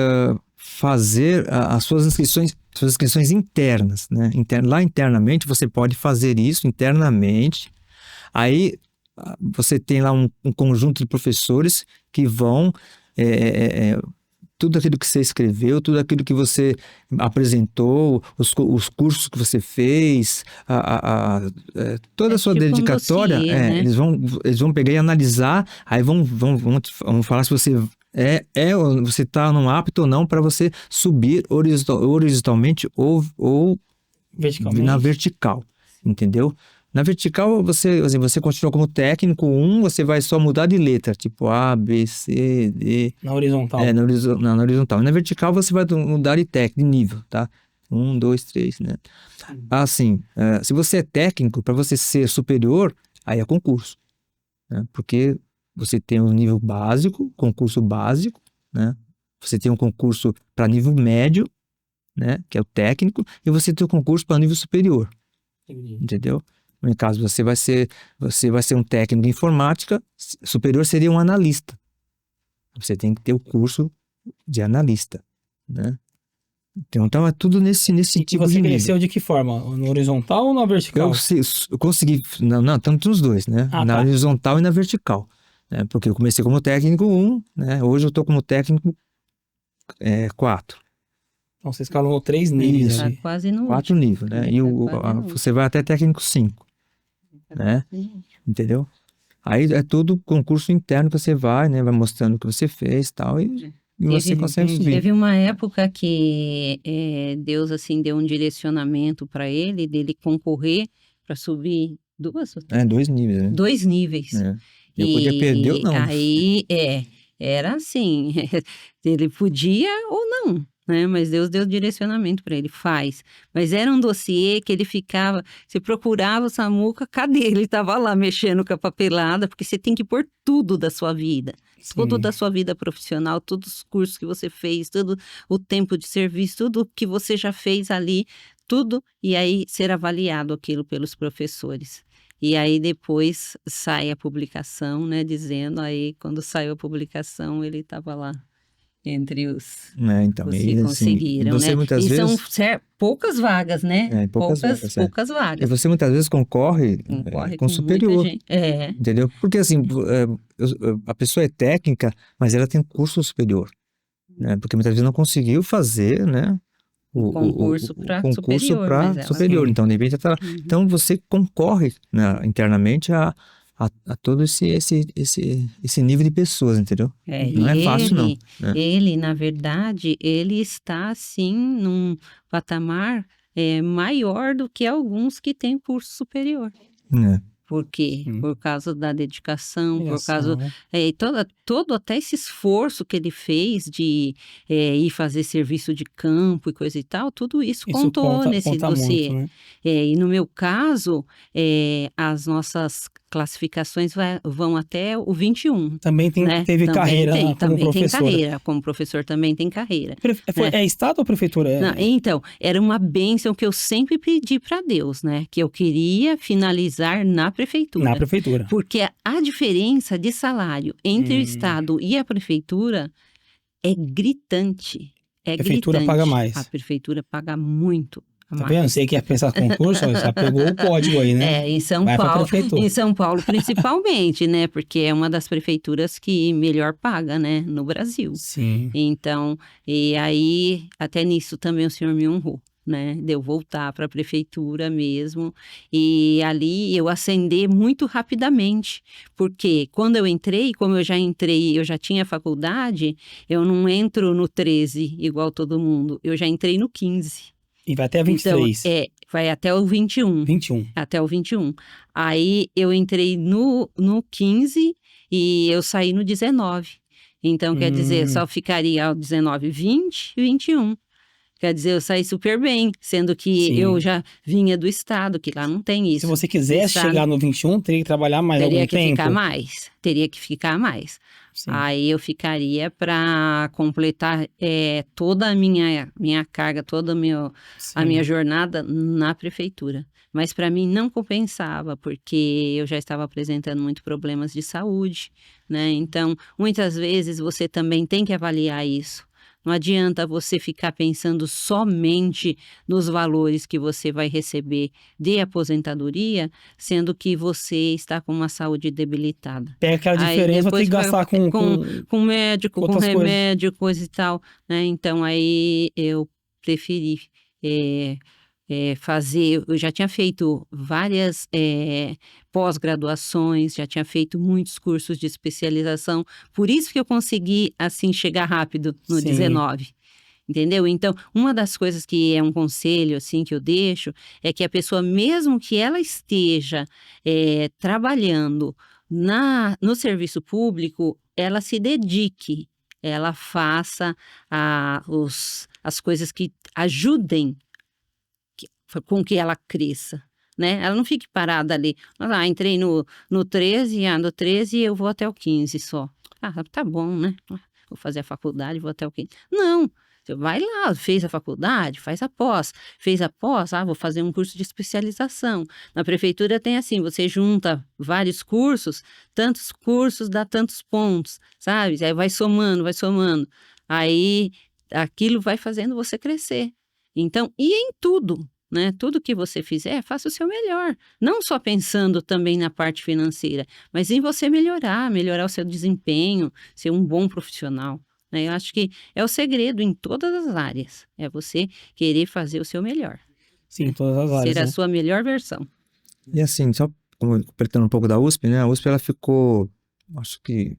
fazer as suas inscrições internas, né? Lá internamente você pode fazer isso internamente. Aí você tem lá um conjunto de professores que vão tudo aquilo que você escreveu, tudo aquilo que você apresentou, os cursos que você fez, toda a sua tipo um dedicatória, dossiê, né? eles vão pegar e analisar, aí vão falar se você você está no apto ou não para você subir horizontalmente ou Verticalmente. na vertical, entendeu? Na vertical, você continua como técnico 1, você vai só mudar de letra, tipo A, B, C, D. Na horizontal. Na horizontal. E na vertical, você vai mudar de técnico, de nível, tá? 1, 2, 3, né? Assim, se você é técnico, para você ser superior, aí é concurso, né? Porque você tem um nível básico, concurso básico, né? Você tem um concurso para nível médio, né? Que é o técnico, e você tem o concurso para nível superior. Entendi. Entendeu? No caso, você vai ser um técnico de informática, superior seria um analista. Você tem que ter o curso de analista, né? Então é tudo nesse E tipo você de nível. cresceu de que forma? No horizontal ou na vertical? Eu consegui, não, tanto nos dois, né? Ah, na tá. horizontal e na vertical, né? Porque eu comecei como técnico 1, né? Hoje eu estou como técnico 4. Então você escalonou 3 níveis Isso. Tá ali. quase no 4 último. níveis, né? E Tá quase no último. você vai até técnico 5, né? Entendeu? Aí é tudo concurso interno que você vai, né? Vai mostrando o que você fez e tal, e você consegue subir. Teve uma época que Deus assim deu um direcionamento para ele, dele concorrer para subir 2 ou 3? 2 níveis, né? 2 níveis. É. Eu podia perder ou não. Aí, era assim, ele podia ou não, né? Mas Deus deu direcionamento para ele, faz. Mas era um dossiê que ele ficava, você procurava o Samuca, cadê? Ele estava lá mexendo com a papelada, porque você tem que pôr tudo da sua vida. Tudo da sua vida profissional, todos os cursos que você fez, todo o tempo de serviço, tudo que você já fez ali, tudo, e aí ser avaliado aquilo pelos professores. E aí depois sai a publicação, né, dizendo, aí quando saiu a publicação ele estava lá entre os Então, que e, assim, conseguiram, você né? muitas E vezes... são poucas vagas, né? poucas vagas, poucas E vagas. você muitas vezes concorre Concorre com com muita superior, gente. entendeu? Porque assim, a pessoa é técnica, mas ela tem curso superior, né? Porque muitas vezes não conseguiu fazer, né? O concurso para superior, mas ela superior. Então, de repente, então você concorre, né, internamente a todo esse nível de pessoas, entendeu? Não é fácil, não. Né? Ele, na verdade, ele está, assim, num patamar maior do que alguns que têm curso superior. Por quê? Por causa da dedicação, Olha por causa... só, né? E todo até esse esforço que ele fez de ir fazer serviço de campo e coisa e tal, tudo isso Isso contou nesse conta dossiê. muito, né? E no meu caso, as nossas classificações vão até o 21, Também né? teve carreira como também tem professora. carreira, como professor também tem carreira. É Estado ou Prefeitura? Não, então, era uma bênção que eu sempre pedi para Deus, né? Que eu queria finalizar na prefeitura. Na Prefeitura. Porque a diferença de salário entre o Estado e a prefeitura é gritante. A prefeitura paga mais. A prefeitura paga muito Tá mais. vendo? Você quer pensar concurso, ó, já pegou o código aí, né? Em São Vai pra Paulo, prefeitura. em São Paulo principalmente, né? Porque é uma das prefeituras que melhor paga, né? No Brasil. Sim. Então, e aí, até nisso também o senhor me honrou, né? De eu voltar para a prefeitura mesmo. E ali eu ascender muito rapidamente. Porque quando eu entrei, como eu já tinha faculdade, eu não entro no 13 igual todo mundo. Eu já entrei no 15. E vai até a 23. Então, vai até o 21. 21. Até o 21. Aí eu entrei no 15 e eu saí no 19. Então, quer dizer, só ficaria ao 19, 20 e 21. Quer dizer, eu saí super bem, sendo que Sim. eu já vinha do Estado, que lá não tem isso. Se você quisesse chegar no 21, teria que trabalhar mais algum tempo. Teria que ficar mais. Sim. Aí eu ficaria para completar toda a minha carga, toda a minha jornada na prefeitura. Mas para mim não compensava, porque eu já estava apresentando muitos problemas de saúde, né? Então, muitas vezes você também tem que avaliar isso. Não adianta você ficar pensando somente nos valores que você vai receber de aposentadoria, sendo que você está com uma saúde debilitada. Pega aquela diferença, vai ter que gastar com médico, com remédio, coisa e tal, né? Então, aí eu preferi fazer... Eu já tinha feito várias pós-graduações, já tinha feito muitos cursos de especialização, por isso que eu consegui, assim, chegar rápido no 19. Entendeu? Então, uma das coisas que é um conselho, assim, que eu deixo, é que a pessoa, mesmo que ela esteja trabalhando no serviço público, ela se dedique, ela faça as coisas que ajudem com que ela cresça, né? Ela não fique parada ali. Entrei no 13, no 13 eu vou até o 15 só. Tá bom, né? Vou fazer a faculdade, vou até o 15. Não, você vai lá, fez a faculdade, faz a pós. Fez a pós, vou fazer um curso de especialização. Na prefeitura tem assim, você junta vários cursos, tantos cursos dá tantos pontos, sabe? Aí vai somando. Aí aquilo vai fazendo você crescer. Então, e em tudo, né? Tudo que você fizer, faça o seu melhor. Não só pensando também na parte financeira, mas em você melhorar o seu desempenho, ser um bom profissional, né? Eu acho que é o segredo em todas as áreas. É você querer fazer o seu melhor. Sim, em todas as áreas. Ser a sua melhor versão. E assim, só completando um pouco da USP, né? A USP, ela ficou, acho que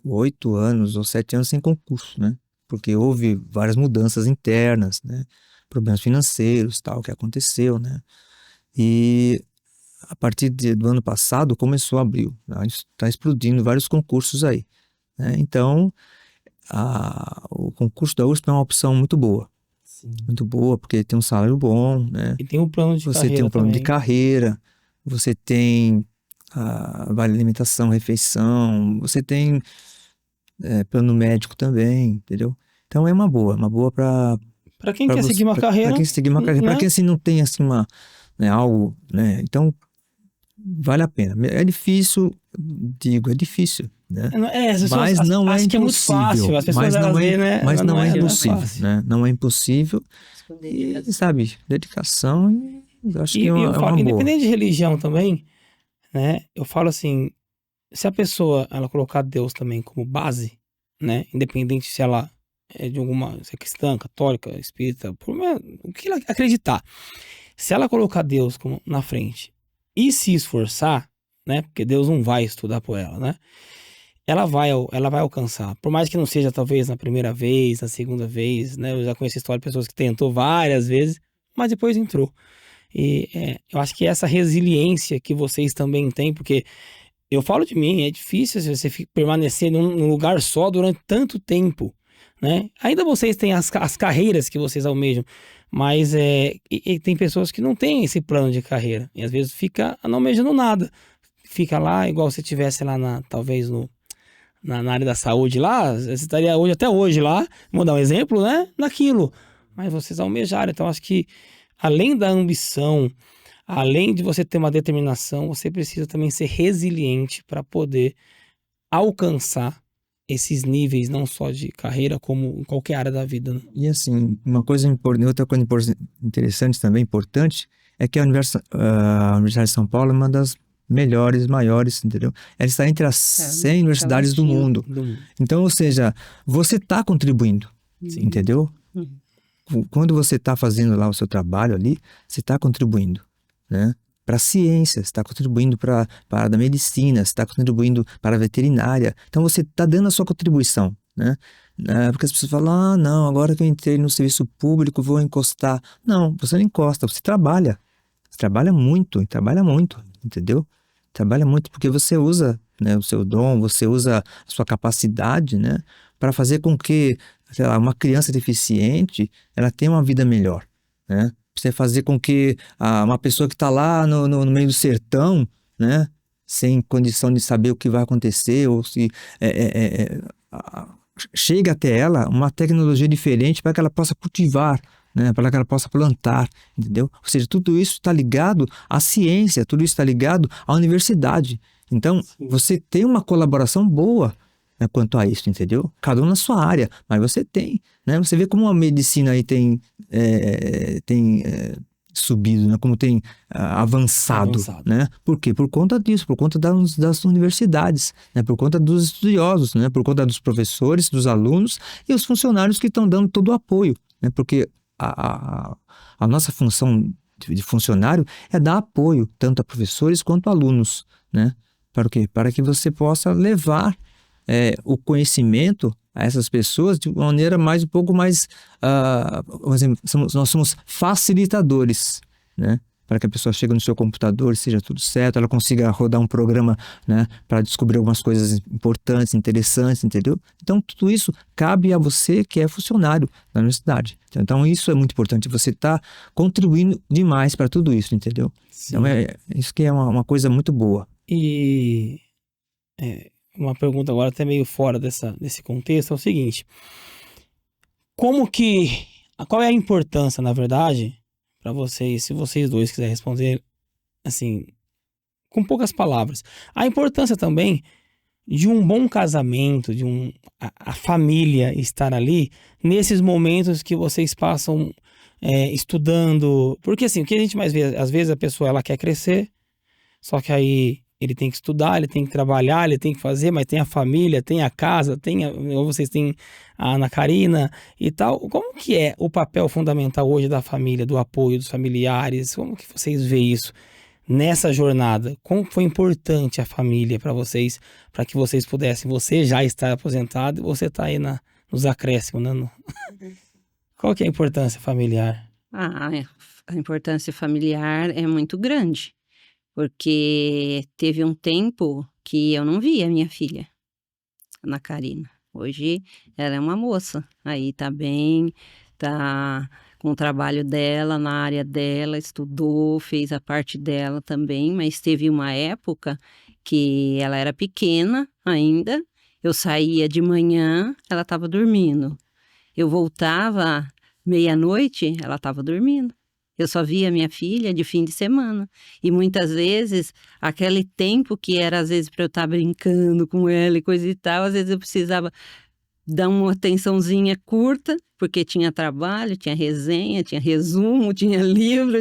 8 anos ou 7 anos sem concurso, né? Porque houve várias mudanças internas, né? Problemas financeiros, tal, que aconteceu, né? E a partir do ano passado começou abril, está explodindo vários concursos aí, né? Então, o concurso da USP é uma opção muito boa. Sim. Muito boa, porque tem um salário bom, né? E tem um plano de carreira. Você tem um plano também. de carreira, você tem vale alimentação, refeição, você tem plano médico também, entendeu? Então é uma boa para quem quer seguir uma carreira. Para quem seguir uma carreira, para quem assim não tem assim algo, né? Então vale a pena. É difícil, é difícil, né? Mas não é impossível. Que é muito fácil. As pessoas veem, né? Mas não é impossível, né? Não é impossível. E, sabe, dedicação, eu acho que é uma boa. Independente de religião também, né? Eu falo assim, se a pessoa ela colocar Deus também como base, né? Independente se ela é de se é cristã, católica, espírita, o que ela acreditar. Se ela colocar Deus na frente e se esforçar, né? Porque Deus não vai estudar por ela, né? Ela vai alcançar. Por mais que não seja talvez na primeira vez, na segunda vez, né? Eu já conheci história de pessoas que tentou várias vezes, mas depois entrou. Eu acho que essa resiliência que vocês também têm, porque eu falo de mim, é difícil você permanecer num lugar só durante tanto tempo, né? Ainda vocês têm as carreiras que vocês almejam, mas e tem pessoas que não têm esse plano de carreira, e às vezes fica não almejando nada, fica lá igual se estivesse lá talvez na área da saúde lá, você estaria hoje, até hoje lá, vou dar um exemplo, né? Naquilo, mas vocês almejaram, então acho que além da ambição, além de você ter uma determinação, você precisa também ser resiliente para poder alcançar esses níveis, não só de carreira, como em qualquer área da vida, né? E assim, outra coisa interessante também, importante, é que a Universidade de São Paulo é uma das melhores, maiores, entendeu? Ela está entre as 100 universidades do mundo. Então, ou seja, você está contribuindo, entendeu? Quando você está fazendo lá o seu trabalho ali, você está contribuindo, né? Para a ciência, você está contribuindo para a área da medicina, você está contribuindo para a veterinária. Então, você está dando a sua contribuição, né? Porque as pessoas falam, não, agora que eu entrei no serviço público, vou encostar. Não, você não encosta, você trabalha. Você trabalha muito, entendeu? Trabalha muito porque você usa, né, o seu dom, você usa a sua capacidade, né, para fazer com que, sei lá, uma criança deficiente, ela tenha uma vida melhor, né? Você fazer com que uma pessoa que está lá no meio do sertão, né, sem condição de saber o que vai acontecer, ou se chega até ela uma tecnologia diferente para que ela possa cultivar, né, para que ela possa plantar, entendeu? Ou seja, tudo isso está ligado à ciência, tudo isso está ligado à universidade. Então, você tem uma colaboração boa, né, quanto a isso, entendeu? Cada um na sua área, mas você tem, né? Você vê como a medicina aí tem subido, né? Como tem avançado, né? Por quê? Por conta disso, por conta das universidades, né? Por conta dos estudiosos, né? Por conta dos professores, dos alunos e os funcionários que estão dando todo o apoio, né? Porque a nossa função de funcionário é dar apoio tanto a professores quanto a alunos, né? Para o quê? Para que você possa levar o conhecimento a essas pessoas de uma maneira um pouco mais, nós somos facilitadores, né? Para que a pessoa chegue no seu computador, seja tudo certo, ela consiga rodar um programa, né, para descobrir algumas coisas importantes, interessantes, entendeu? Então, tudo isso cabe a você que é funcionário da universidade. Então, isso é muito importante, você está contribuindo demais para tudo isso, entendeu? Sim. Então, isso que é uma coisa muito boa. E uma pergunta agora até meio fora desse contexto é o seguinte: qual é a importância, na verdade, para vocês, se vocês dois quiserem responder, assim, com poucas palavras, a importância também de um bom casamento, a família estar ali nesses momentos que vocês passam estudando, porque assim, o que a gente mais vê, às vezes a pessoa ela quer crescer, só que aí ele tem que estudar, ele tem que trabalhar, ele tem que fazer, mas tem a família, tem a casa, ou vocês têm a Ana Karina e tal. Como que é o papel fundamental hoje da família, do apoio dos familiares? Como que vocês veem isso nessa jornada? Como foi importante a família para vocês, para que vocês pudessem, você já está aposentado e você está aí nos acréscimos, né? Qual que é a importância familiar? A importância familiar é muito grande. Porque teve um tempo que eu não via minha filha, Ana Karina. Hoje ela é uma moça, aí tá bem, tá com o trabalho dela, na área dela, estudou, fez a parte dela também, mas teve uma época que ela era pequena ainda, eu saía de manhã, ela estava dormindo. Eu voltava meia-noite, ela estava dormindo. Eu só via minha filha de fim de semana. E muitas vezes, aquele tempo que era, às vezes, para eu estar brincando com ela e coisa e tal, às vezes eu precisava dar uma atençãozinha curta, porque tinha trabalho, tinha resenha, tinha resumo, tinha livro.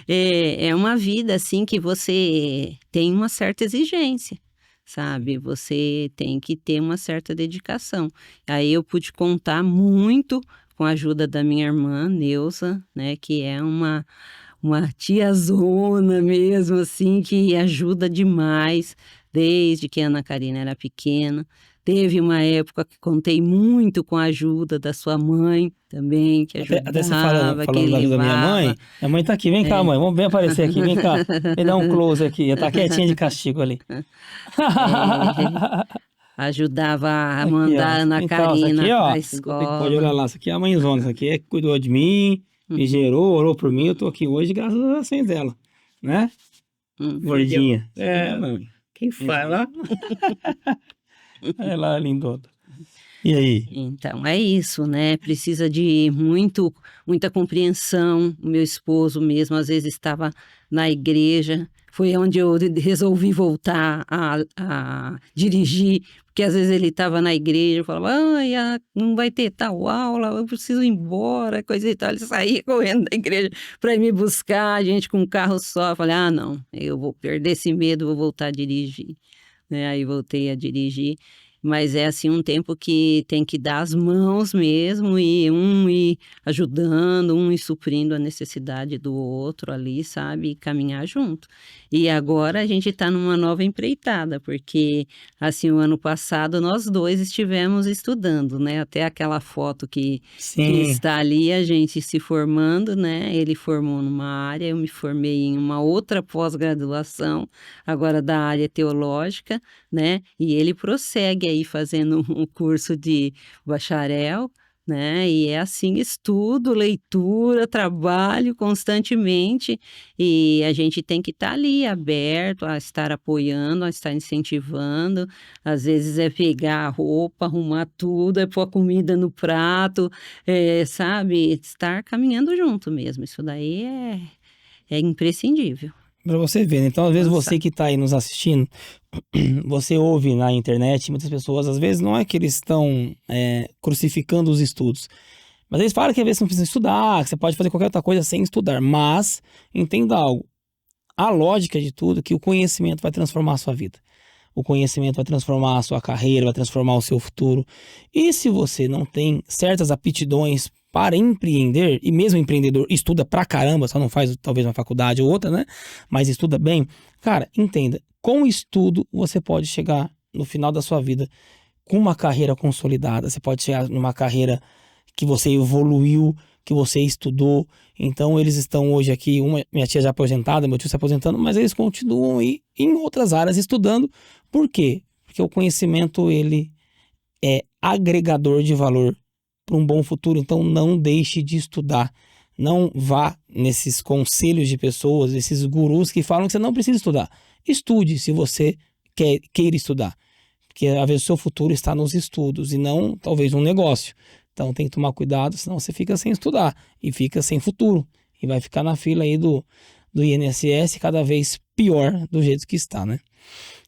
É uma vida, assim, que você tem uma certa exigência, sabe? Você tem que ter uma certa dedicação. Aí eu pude contar muito com a ajuda da minha irmã, Neuza, né, que é uma tiazona mesmo, assim, que ajuda demais, desde que a Ana Karina era pequena, Teve uma época que contei muito com a ajuda da sua mãe também, que ajudava, Até você falando que da ajuda da levava. minha mãe tá aqui, vem cá, mãe, vamos bem aparecer aqui, vem cá, me dá um close aqui, ela tá quietinha de castigo ali. Ajudava a Aqui, ó, mandar a Ana então, isso aqui, Karina ó, para a você pode olhar escola. lá, isso aqui é a mãezona, isso aqui é que cuidou de mim, me gerou, orou por mim, eu tô aqui hoje graças às ações dela, né? Gordinha. É, mãe. Quem fala? Ela é lindona. E aí? Então, é isso, né? Precisa de muita compreensão. O meu esposo mesmo, às vezes, estava na igreja. Foi onde eu resolvi voltar a dirigir, porque às vezes ele estava na igreja, eu falava, ai, não vai ter tal aula, eu preciso ir embora, coisa e tal. Ele saía correndo da igreja para ir me buscar, a gente com um carro só. Eu falei, não, eu vou perder esse medo, vou voltar a dirigir. Né? Aí voltei a dirigir. Mas é assim um tempo que tem que dar as mãos mesmo e um ir ajudando, um ir suprindo a necessidade do outro ali, sabe? E caminhar junto. E agora a gente está numa nova empreitada, porque assim o ano passado nós dois estivemos estudando, né? Até aquela foto que Sim, está ali, a gente se formando, né? Ele formou numa área, eu me formei em uma outra pós-graduação, agora da área teológica, né? E ele prossegue aí fazendo um curso de bacharel, né? E é assim, estudo, leitura, trabalho constantemente, e a gente tem que estar ali aberto a estar apoiando, a estar incentivando. Às vezes é pegar a roupa, arrumar tudo, é pôr a comida no prato, sabe? Estar caminhando junto mesmo. Isso daí é imprescindível. pra você ver, né? Então, às vezes Nossa. você que tá aí nos assistindo, você ouve na internet, muitas pessoas, às vezes não é que eles estão crucificando os estudos, mas eles falam que às vezes você não precisa estudar, que você pode fazer qualquer outra coisa sem estudar, mas entenda algo, a lógica de tudo é que o conhecimento vai transformar a sua vida. O conhecimento vai transformar a sua carreira, vai transformar o seu futuro. E se você não tem certas aptidões para empreender, e mesmo empreendedor estuda pra caramba, só não faz talvez uma faculdade ou outra, né? Mas estuda bem, cara, entenda, com o estudo você pode chegar no final da sua vida com uma carreira consolidada, você pode chegar numa carreira que você evoluiu, que você estudou. Então eles estão hoje aqui, minha tia já aposentada, meu tio se aposentando, mas eles continuam aí em outras áreas estudando. Por quê? Porque o conhecimento ele é agregador de valor para um bom futuro. Então não deixe de estudar. Não vá nesses conselhos de pessoas, esses gurus que falam que você não precisa estudar. Estude se você queira estudar. Porque às vezes o seu futuro está nos estudos e não talvez um negócio. Então tem que tomar cuidado, senão você fica sem estudar e fica sem futuro. E vai ficar na fila aí do INSS cada vez pior do jeito que está, né?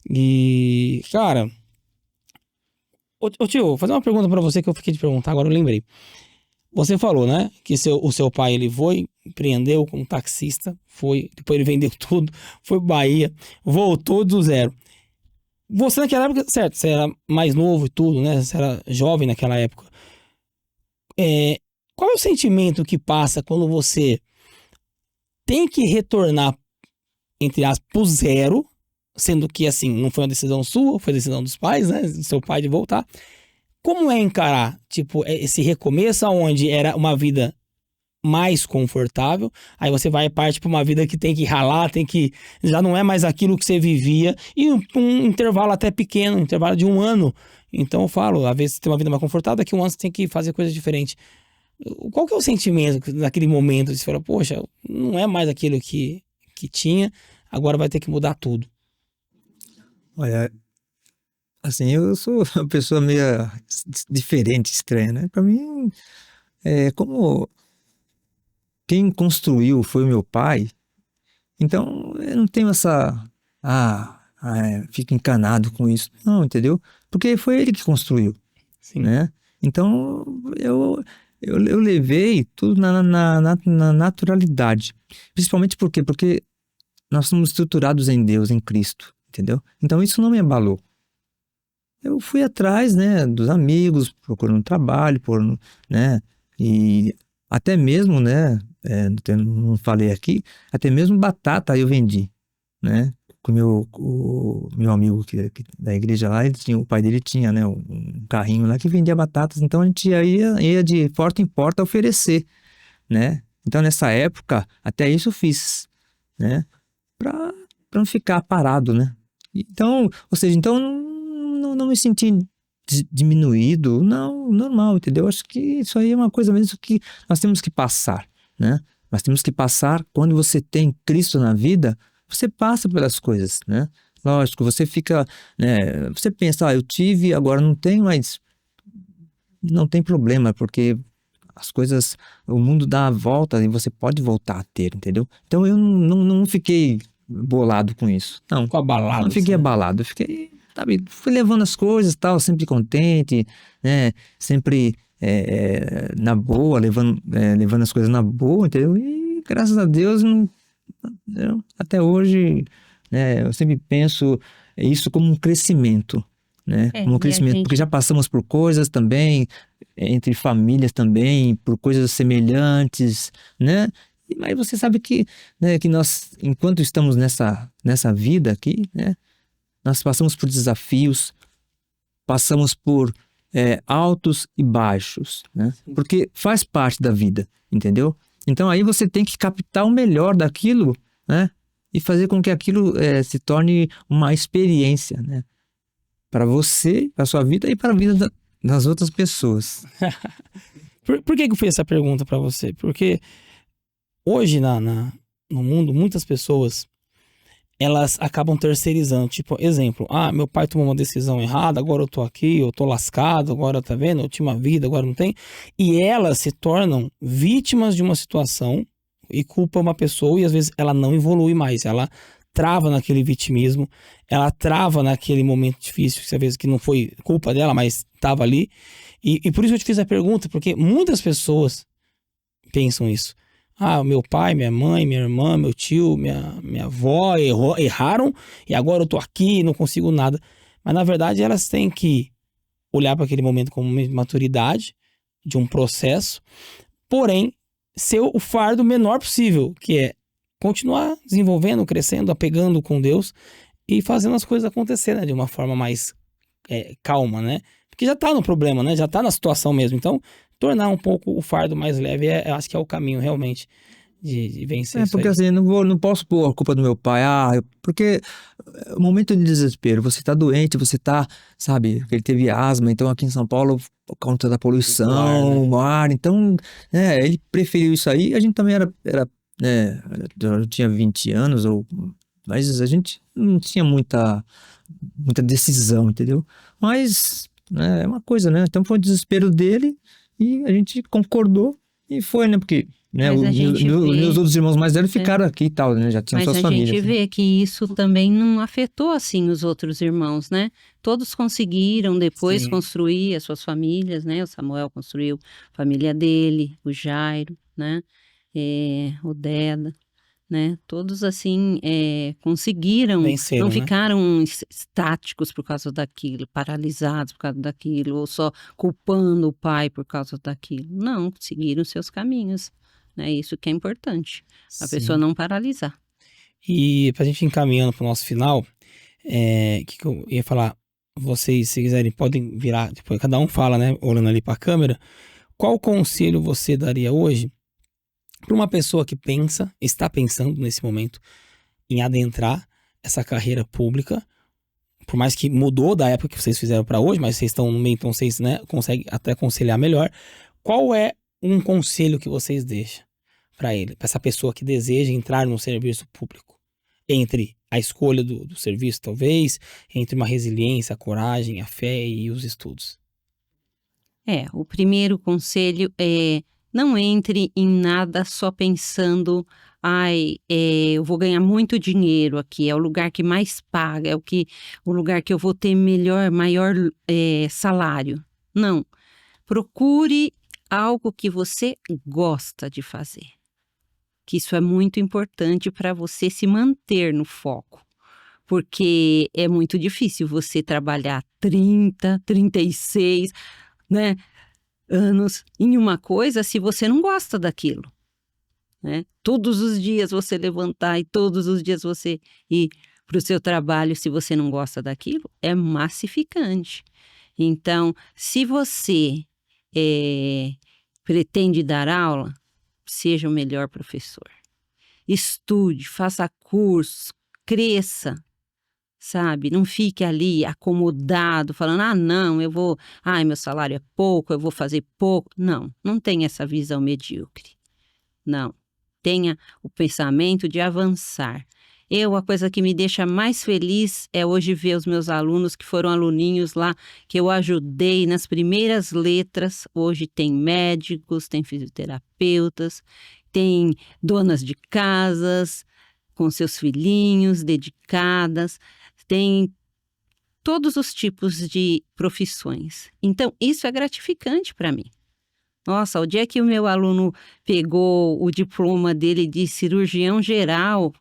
E, cara... Ô tio, vou fazer uma pergunta pra você que eu fiquei de perguntar, agora eu lembrei. Você falou, né, que o seu pai, ele foi, empreendeu como taxista, depois ele vendeu tudo, foi pra Bahia, voltou do zero. Você naquela época, certo, você era mais novo e tudo, né, você era jovem naquela época. Qual é o sentimento que passa quando você tem que retornar, entre aspas, pro zero, sendo que, assim, não foi uma decisão sua, foi decisão dos pais, né, do seu pai de voltar. Como é encarar, tipo, esse recomeço onde era uma vida mais confortável, aí você vai parte para uma vida que tem que ralar, já não é mais aquilo que você vivia, e um intervalo até pequeno, um intervalo de 1 ano. Então eu falo, às vezes você tem uma vida mais confortável, daqui a 1 ano você tem que fazer coisas diferentes. Qual que é o sentimento naquele momento de você falar, poxa, não é mais aquilo que tinha, agora vai ter que mudar tudo? Olha, assim, eu sou uma pessoa meio diferente, estranha, né? Para mim, como quem construiu foi o meu pai, então eu não tenho fico encanado com isso. Não, entendeu? Porque foi ele que construiu, Sim. né? Então eu levei tudo na naturalidade. Principalmente por quê? Porque nós somos estruturados em Deus, em Cristo, entendeu? Então isso não me abalou. Eu fui atrás, né, dos amigos, procurando trabalho, né, e até mesmo, né, não falei aqui, até mesmo batata eu vendi, né, o meu amigo da igreja lá, o pai dele tinha, né, um carrinho lá que vendia batatas, então a gente ia de porta em porta oferecer, né? Então nessa época, até isso eu fiz, né? Pra não ficar parado, né? Então, ou seja, então não me senti diminuído, não, normal, entendeu? Acho que isso aí é uma coisa mesmo que nós temos que passar, né? Nós temos que passar, quando você tem Cristo na vida, você passa pelas coisas, né? Lógico, você fica, né? Você pensa, eu tive, agora não tenho, mas não tem problema, porque as coisas, o mundo dá a volta e você pode voltar a ter, entendeu? Então eu não fiquei bolado com isso, não. Ficou abalado. Não fiquei assim, né? abalado, eu fiquei, sabe, fui levando as coisas e tal, sempre contente, né? Sempre na boa, levando as coisas na boa, entendeu? E graças a Deus, até hoje, né, eu sempre penso isso como um crescimento, né? Como um E a crescimento, porque gente já passamos por coisas também, entre famílias também, por coisas semelhantes, né? Mas você sabe que, né, que nós, enquanto estamos nessa vida aqui, né, nós passamos por desafios, passamos por altos e baixos, né? Porque faz parte da vida, entendeu? Então aí você tem que captar o melhor daquilo, né? E fazer com que aquilo se torne uma experiência, né? Para você, para sua vida e para a vida das outras pessoas. Por que eu fiz essa pergunta pra você? Porque hoje no mundo, muitas pessoas, elas acabam terceirizando. Tipo, exemplo, meu pai tomou uma decisão errada, agora eu tô aqui, eu tô lascado, agora tá vendo? Eu tinha uma vida, agora não tem. E elas se tornam vítimas de uma situação e culpam uma pessoa e às vezes ela não evolui mais, ela trava naquele vitimismo, ela trava naquele momento difícil, que às vezes que não foi culpa dela, mas estava ali. E por isso eu te fiz a pergunta, porque muitas pessoas pensam isso. Meu pai, minha mãe, minha irmã, meu tio, minha avó erraram e agora eu tô aqui e não consigo nada. Mas na verdade elas têm que olhar para aquele momento como uma maturidade de um processo, porém ser o fardo menor possível, que é continuar desenvolvendo, crescendo, apegando com Deus e fazendo as coisas acontecer, né, de uma forma mais calma, né? Porque já tá no problema, né? Já tá na situação mesmo. Então, tornar um pouco o fardo mais leve, acho que é o caminho realmente de vencer isso Porque aí. assim, não posso pôr a culpa do meu pai, porque o momento de desespero, você tá doente, você tá, sabe, ele teve asma, então aqui em São Paulo, por conta da poluição, o ar, então, ele preferiu isso aí, a gente também era eu tinha 20 anos, mas a gente não tinha muita decisão, entendeu? Mas, é uma coisa, né, então foi o desespero dele e a gente concordou e foi, né, porque... Né, Mas a gente meus vê, outros irmãos mais velhos ficaram aqui e tal, né? Já tinham mas suas a famílias. gente vê que isso também não afetou assim os outros irmãos, né? Todos conseguiram depois Sim. construir as suas famílias, né? O Samuel construiu a família dele, o Jairo, né? O Deda, né? Todos assim conseguiram, Venceram, não né? ficaram estáticos por causa daquilo, paralisados por causa daquilo, ou só culpando o pai por causa daquilo. Não, seguiram seus caminhos. É isso que é importante, a Sim. pessoa não paralisar. E pra gente ir encaminhando pro nosso final, que eu ia falar? Vocês, se quiserem, podem virar, depois cada um fala, né? Olhando ali pra câmera. Qual conselho você daria hoje para uma pessoa que está pensando nesse momento em adentrar essa carreira pública, por mais que mudou da época que vocês fizeram para hoje, mas vocês estão no meio, então vocês, né, conseguem até aconselhar melhor. Qual é um conselho que vocês deixam para ele, para essa pessoa que deseja entrar no serviço público? Entre a escolha do serviço, talvez, entre uma resiliência, a coragem, a fé e os estudos. O primeiro conselho é: não entre em nada só pensando, eu vou ganhar muito dinheiro aqui, é o lugar que mais paga, o lugar que eu vou ter maior salário. Não, procure algo que você gosta de fazer, que isso é muito importante para você se manter no foco. Porque é muito difícil você trabalhar 30, 36, né, anos em uma coisa se você não gosta daquilo, né? Todos os dias você levantar e todos os dias você ir para o seu trabalho se você não gosta daquilo, é massificante. Então, se você pretende dar aula, seja o melhor professor. Estude, faça cursos, cresça, sabe? Não fique ali acomodado, falando, não, meu salário é pouco, eu vou fazer pouco. Não, não tenha essa visão medíocre. Não, tenha o pensamento de avançar. A coisa que me deixa mais feliz é hoje ver os meus alunos que foram aluninhos lá, que eu ajudei nas primeiras letras. Hoje tem médicos, tem fisioterapeutas, tem donas de casas com seus filhinhos dedicadas, tem todos os tipos de profissões. Então, isso é gratificante para mim. Nossa, o dia que o meu aluno pegou o diploma dele de cirurgião geral,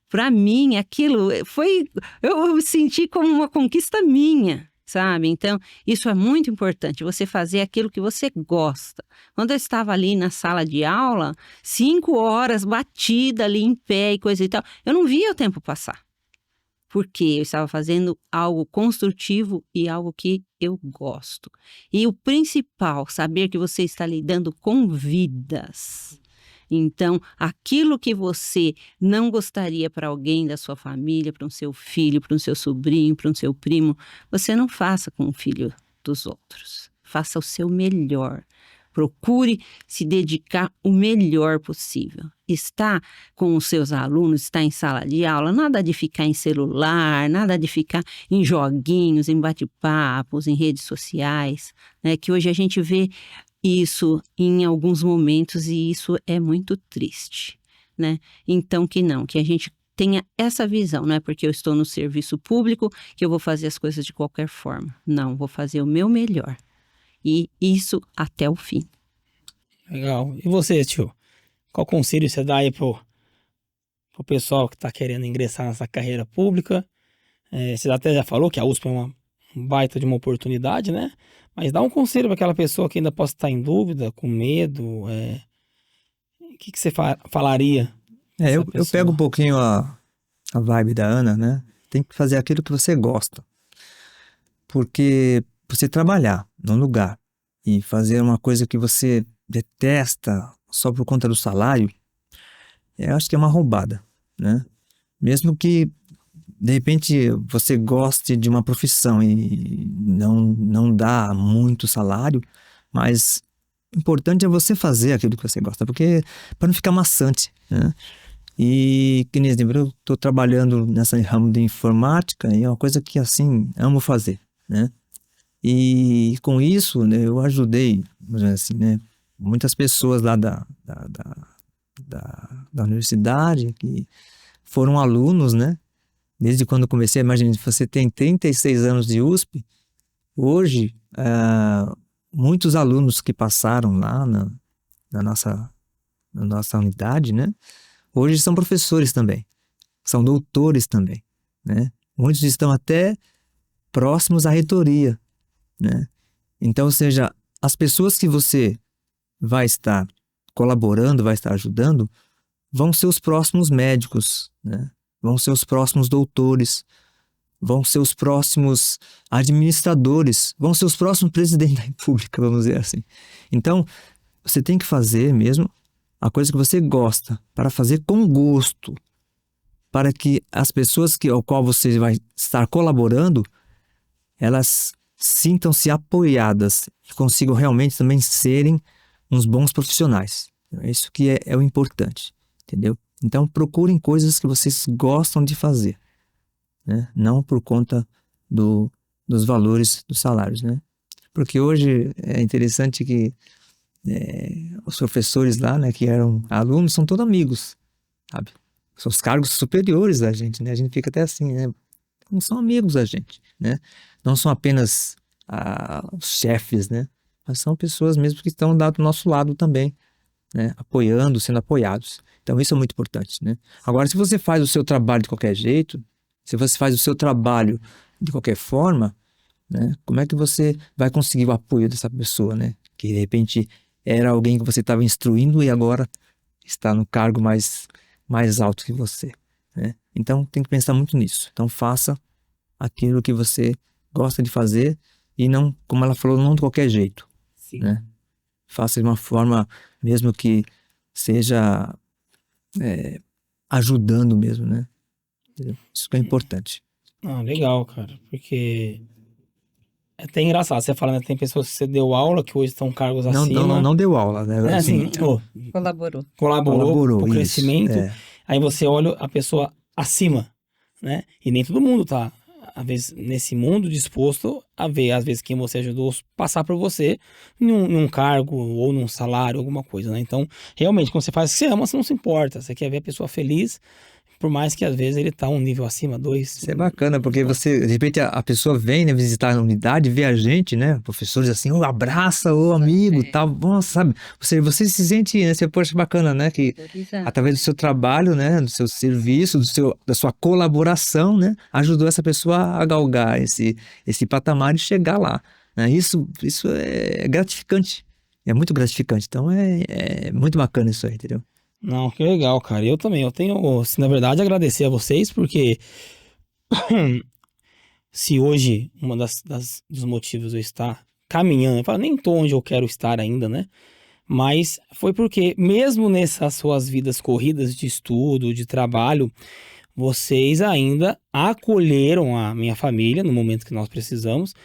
para mim, aquilo eu senti como uma conquista minha, sabe? Então, isso é muito importante, você fazer aquilo que você gosta. Quando eu estava ali na sala de aula, 5 horas batida ali em pé e coisa e tal, eu não via o tempo passar. Porque eu estava fazendo algo construtivo e algo que eu gosto. E o principal, saber que você está lidando com vidas. Então, aquilo que você não gostaria para alguém da sua família, para um seu filho, para um seu sobrinho, para um seu primo, você não faça com o filho dos outros. Faça o seu melhor. Procure se dedicar o melhor possível. Está com os seus alunos, está em sala de aula, nada de ficar em celular, nada de ficar em joguinhos, em bate-papos, em redes sociais, né? Que hoje a gente vê isso em alguns momentos e isso é muito triste, né? Então que a gente tenha essa visão, não é porque eu estou no serviço público que eu vou fazer as coisas de qualquer forma. Não, vou fazer o meu melhor. E isso até o fim. Legal. E você, tio? Qual conselho você dá aí pro pessoal que está querendo ingressar nessa carreira pública? Você até já falou que a USP é uma baita de uma oportunidade, né? Mas dá um conselho para aquela pessoa que ainda possa estar em dúvida, com medo. O que você falaria? Eu pego um pouquinho a vibe da Ana, né? Tem que fazer aquilo que você gosta. Porque você trabalhar num lugar e fazer uma coisa que você detesta só por conta do salário, eu acho que é uma roubada, né? Mesmo que, de repente, você goste de uma profissão e não dá muito salário, mas o importante é você fazer aquilo que você gosta, porque para não ficar maçante, né? E, que nem exemplo, eu estou trabalhando nessa ramo de informática e é uma coisa que, assim, amo fazer, né? E com isso, né, eu ajudei, assim, né, muitas pessoas lá da universidade que foram alunos, né? Desde quando eu comecei, imagine, você tem 36 anos de USP, hoje, muitos alunos que passaram lá na nossa unidade, né? Hoje são professores também, são doutores também, né? Muitos estão até próximos à reitoria, né? Então, ou seja, as pessoas que você vai estar colaborando, vai estar ajudando, vão ser os próximos médicos, né? Vão ser os próximos doutores, vão ser os próximos administradores, vão ser os próximos presidentes da República, vamos dizer assim. Então, você tem que fazer mesmo a coisa que você gosta, para fazer com gosto, para que as pessoas ao qual você vai estar colaborando, elas sintam-se apoiadas e consigam realmente também serem uns bons profissionais. É isso que é o importante, entendeu? Então procurem coisas que vocês gostam de fazer, né? Não por conta dos valores dos salários, né? Porque hoje é interessante que os professores lá, né, que eram alunos, são todos amigos, sabe? São os cargos superiores da gente, né? A gente fica até assim, né? Não são amigos da gente, né? Não são apenas os chefes, né? Mas são pessoas mesmo que estão do nosso lado também, né? Apoiando, sendo apoiados. Então isso é muito importante, né? Agora, se você faz o seu trabalho de qualquer jeito, se você faz o seu trabalho de qualquer forma, né? Como é que você vai conseguir o apoio dessa pessoa, né? Que de repente era alguém que você estava instruindo e agora está no cargo mais alto que você. né? Então tem que pensar muito nisso. Então faça aquilo que você gosta de fazer e não, como ela falou, não de qualquer jeito, Sim. né? Faça de uma forma mesmo que seja ajudando mesmo, né? Isso que é importante. Ah, legal, cara, porque é até engraçado, você fala, né, tem pessoas que você deu aula, que hoje estão cargos acima, Não deu aula, né? né, Assim, Colaborou. colaborou pro isso. crescimento, aí você olha a pessoa acima, né, e nem todo mundo tá, às vezes, nesse mundo disposto a ver, às vezes, quem você ajudou passar por você em um cargo ou num salário, alguma coisa, né, então, realmente, quando você faz o que você ama, você não se importa, você quer ver a pessoa feliz, por mais que, às vezes, ele tá um nível acima, 2. Isso é bacana, porque você, de repente, a pessoa vem, né, visitar a unidade, vê a gente, né, professores assim, abraça o amigo, tal, bom, sabe? Você se sente, né, você, poxa, bacana, né, que através do seu trabalho, né, do seu serviço, da sua colaboração, né, ajudou essa pessoa a galgar esse patamar e chegar lá, né? Isso é gratificante, é muito gratificante, então é muito bacana isso aí, entendeu? Não, que legal, cara. Eu também. Eu tenho, assim, na verdade, agradecer a vocês, porque se hoje dos motivos eu estar caminhando, eu falo, nem tô onde eu quero estar ainda, né? Mas foi porque, mesmo nessas suas vidas corridas de estudo, de trabalho, vocês ainda acolheram a minha família no momento que nós precisamos,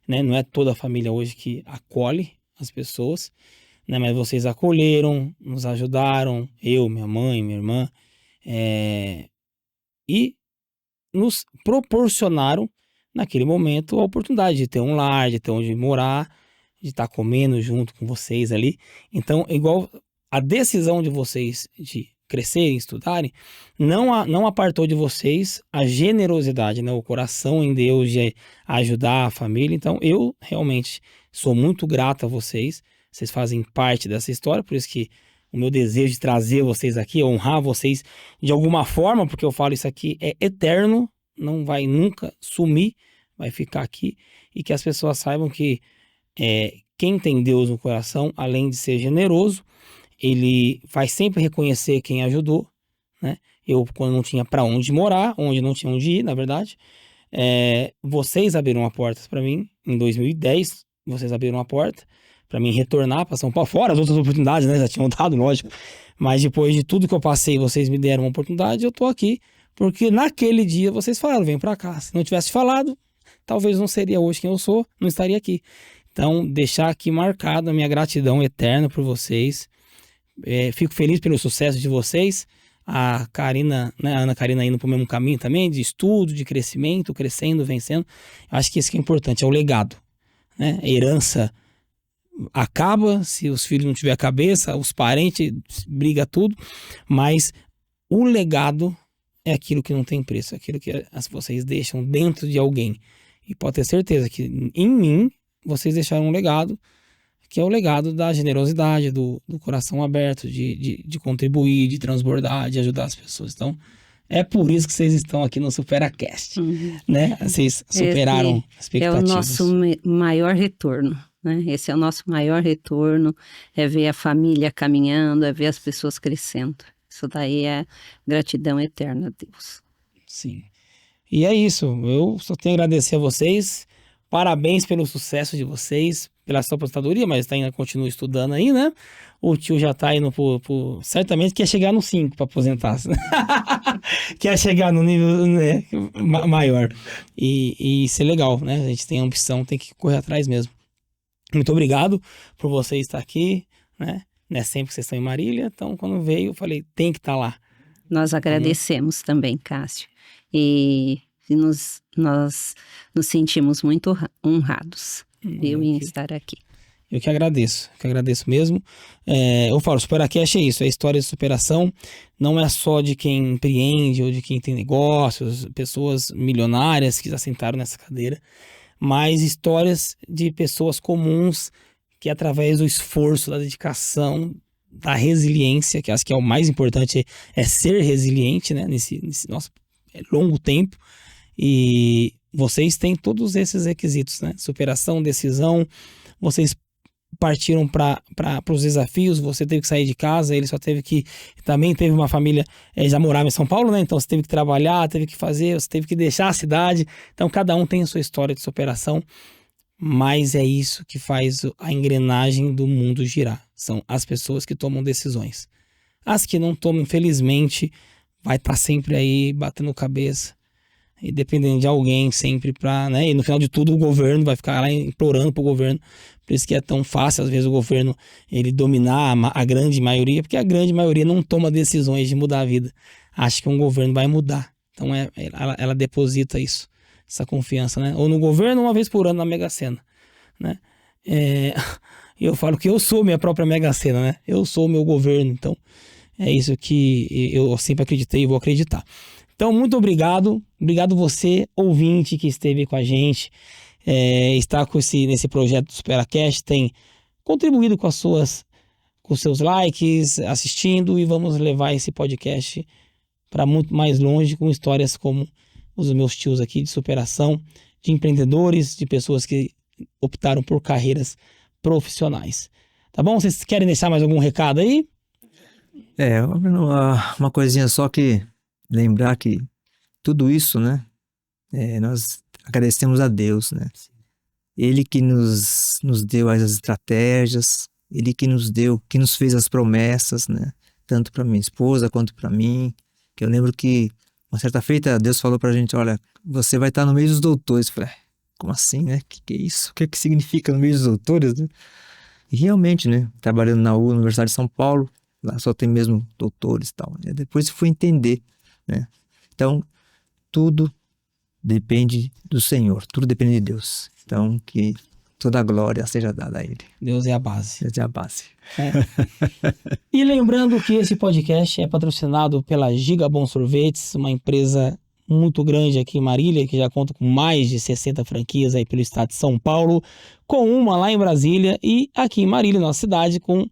né? Não é toda a família hoje que acolhe as pessoas, né? Mas vocês acolheram, nos ajudaram, eu, minha mãe, minha irmã, e nos proporcionaram, naquele momento, a oportunidade de ter um lar, de ter onde morar, de estar comendo junto com vocês ali. Então, igual a decisão de vocês de crescerem, estudarem, não apartou de vocês a generosidade, né? O coração em Deus de ajudar a família. Então, eu realmente sou muito grato a vocês. Vocês fazem parte dessa história, por isso que o meu desejo de trazer vocês aqui, honrar vocês de alguma forma, porque eu falo isso aqui é eterno, não vai nunca sumir, vai ficar aqui, e que as pessoas saibam que quem tem Deus no coração, além de ser generoso, ele vai sempre reconhecer quem ajudou, né? Eu, quando não tinha para onde morar, onde não tinha onde ir, na verdade, vocês abriram a porta para mim, em 2010, vocês abriram a porta para mim retornar para São Paulo, fora as outras oportunidades, né? Já tinham dado, lógico. Mas depois de tudo que eu passei, vocês me deram uma oportunidade, eu tô aqui, porque naquele dia vocês falaram, vem para cá. Se não tivesse falado, talvez não seria hoje quem eu sou, não estaria aqui. Então, deixar aqui marcado a minha gratidão eterna por vocês. Fico feliz pelo sucesso de vocês. A Karina, né, a Ana Karina indo para o mesmo caminho também, de estudo, de crescimento, crescendo, vencendo. Eu acho que isso que é importante, é o legado, né? A herança acaba, se os filhos não tiver a cabeça, os parentes, briga tudo, mas o legado é aquilo que não tem preço, é aquilo que vocês deixam dentro de alguém. E pode ter certeza que em mim, vocês deixaram um legado, que é o legado da generosidade, do coração aberto, de contribuir, de transbordar, de ajudar as pessoas. Então, é por isso que vocês estão aqui no SuperaCast, né? Vocês superaram expectativas. É o nosso maior retorno, né? Esse é o nosso maior retorno, é ver a família caminhando, é ver as pessoas crescendo. Isso daí é gratidão eterna a Deus. Sim. E é isso, eu só tenho a agradecer a vocês, parabéns pelo sucesso de vocês, pela sua aposentadoria, mas ainda continua estudando aí, né? O tio já tá indo certamente quer chegar no 5 para aposentar, quer chegar no nível, né, maior, e isso é legal, né? A gente tem a ambição, tem que correr atrás mesmo. Muito obrigado por você estar aqui, né? Não é sempre que vocês estão em Marília, então quando veio eu falei, tem que estar lá. Nós agradecemos também, Cássio, e nós nos sentimos muito honrados, em estar aqui. Eu que agradeço mesmo. Eu falo, SuperaCast é isso, é história de superação, não é só de quem empreende ou de quem tem negócios, pessoas milionárias que já sentaram nessa cadeira, mas histórias de pessoas comuns que através do esforço, da dedicação, da resiliência, que acho que é o mais importante, é ser resiliente, né, nesse nosso longo tempo, e vocês têm todos esses requisitos, né, superação, decisão, vocês partiram para os desafios, você teve que sair de casa, ele só teve que... Também teve uma família, já morava em São Paulo, né? Então você teve que trabalhar, teve que fazer, você teve que deixar a cidade. Então cada um tem a sua história de superação, mas é isso que faz a engrenagem do mundo girar. São as pessoas que tomam decisões. As que não tomam, infelizmente, vai estar sempre aí batendo cabeça e dependendo de alguém sempre para, né? E no final de tudo o governo vai ficar lá implorando pro governo. Por isso que é tão fácil às vezes o governo ele dominar a grande maioria, porque a grande maioria não toma decisões de mudar a vida. Acha que um governo vai mudar. Então ela deposita isso, essa confiança, né? Ou no governo uma vez por ano na Mega Sena, né? Eu falo que eu sou minha própria Mega Sena, né? Eu sou o meu governo, então é isso que eu sempre acreditei e vou acreditar. Então, muito obrigado. Obrigado você, ouvinte, que esteve com a gente. Está nesse projeto do SuperaCast, tem contribuído com os seus likes, assistindo, e vamos levar esse podcast para muito mais longe com histórias como os meus tios aqui de superação, de empreendedores, de pessoas que optaram por carreiras profissionais. Tá bom? Vocês querem deixar mais algum recado aí? Uma coisinha só, que lembrar que tudo isso, né? Nós agradecemos a Deus, né? Ele que nos deu as estratégias, ele que nos fez as promessas, né? Tanto para minha esposa quanto para mim. Que eu lembro que uma certa feita Deus falou pra gente: olha, você vai estar no meio dos doutores. Eu falei, como assim, né? Que é isso? O que significa no meio dos doutores, né? E realmente, né? Trabalhando na Universidade de São Paulo, lá só tem mesmo doutores e tal. E depois eu fui entender, né? Então, tudo depende do Senhor, tudo depende de Deus. Então, que toda a glória seja dada a Ele. Deus é a base. Deus é a base. E lembrando que esse podcast é patrocinado pela Gigabon Sorvetes, uma empresa muito grande aqui em Marília, que já conta com mais de 60 franquias aí pelo estado de São Paulo, com uma lá em Brasília e aqui em Marília, nossa cidade, com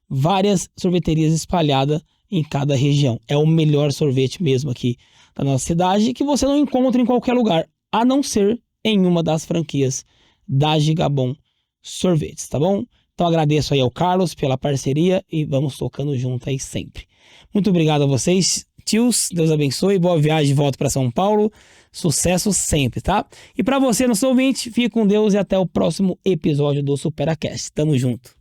várias sorveterias espalhadas em cada região. É o melhor sorvete mesmo aqui da nossa cidade, que você não encontra em qualquer lugar, a não ser em uma das franquias da Gigabon Sorvetes, tá bom? Então agradeço aí ao Carlos pela parceria e vamos tocando junto aí sempre. Muito obrigado a vocês, tios, Deus abençoe, boa viagem de volta para São Paulo, sucesso sempre, tá? E para você, nosso ouvinte, fique com Deus e até o próximo episódio do SuperaCast. Tamo junto.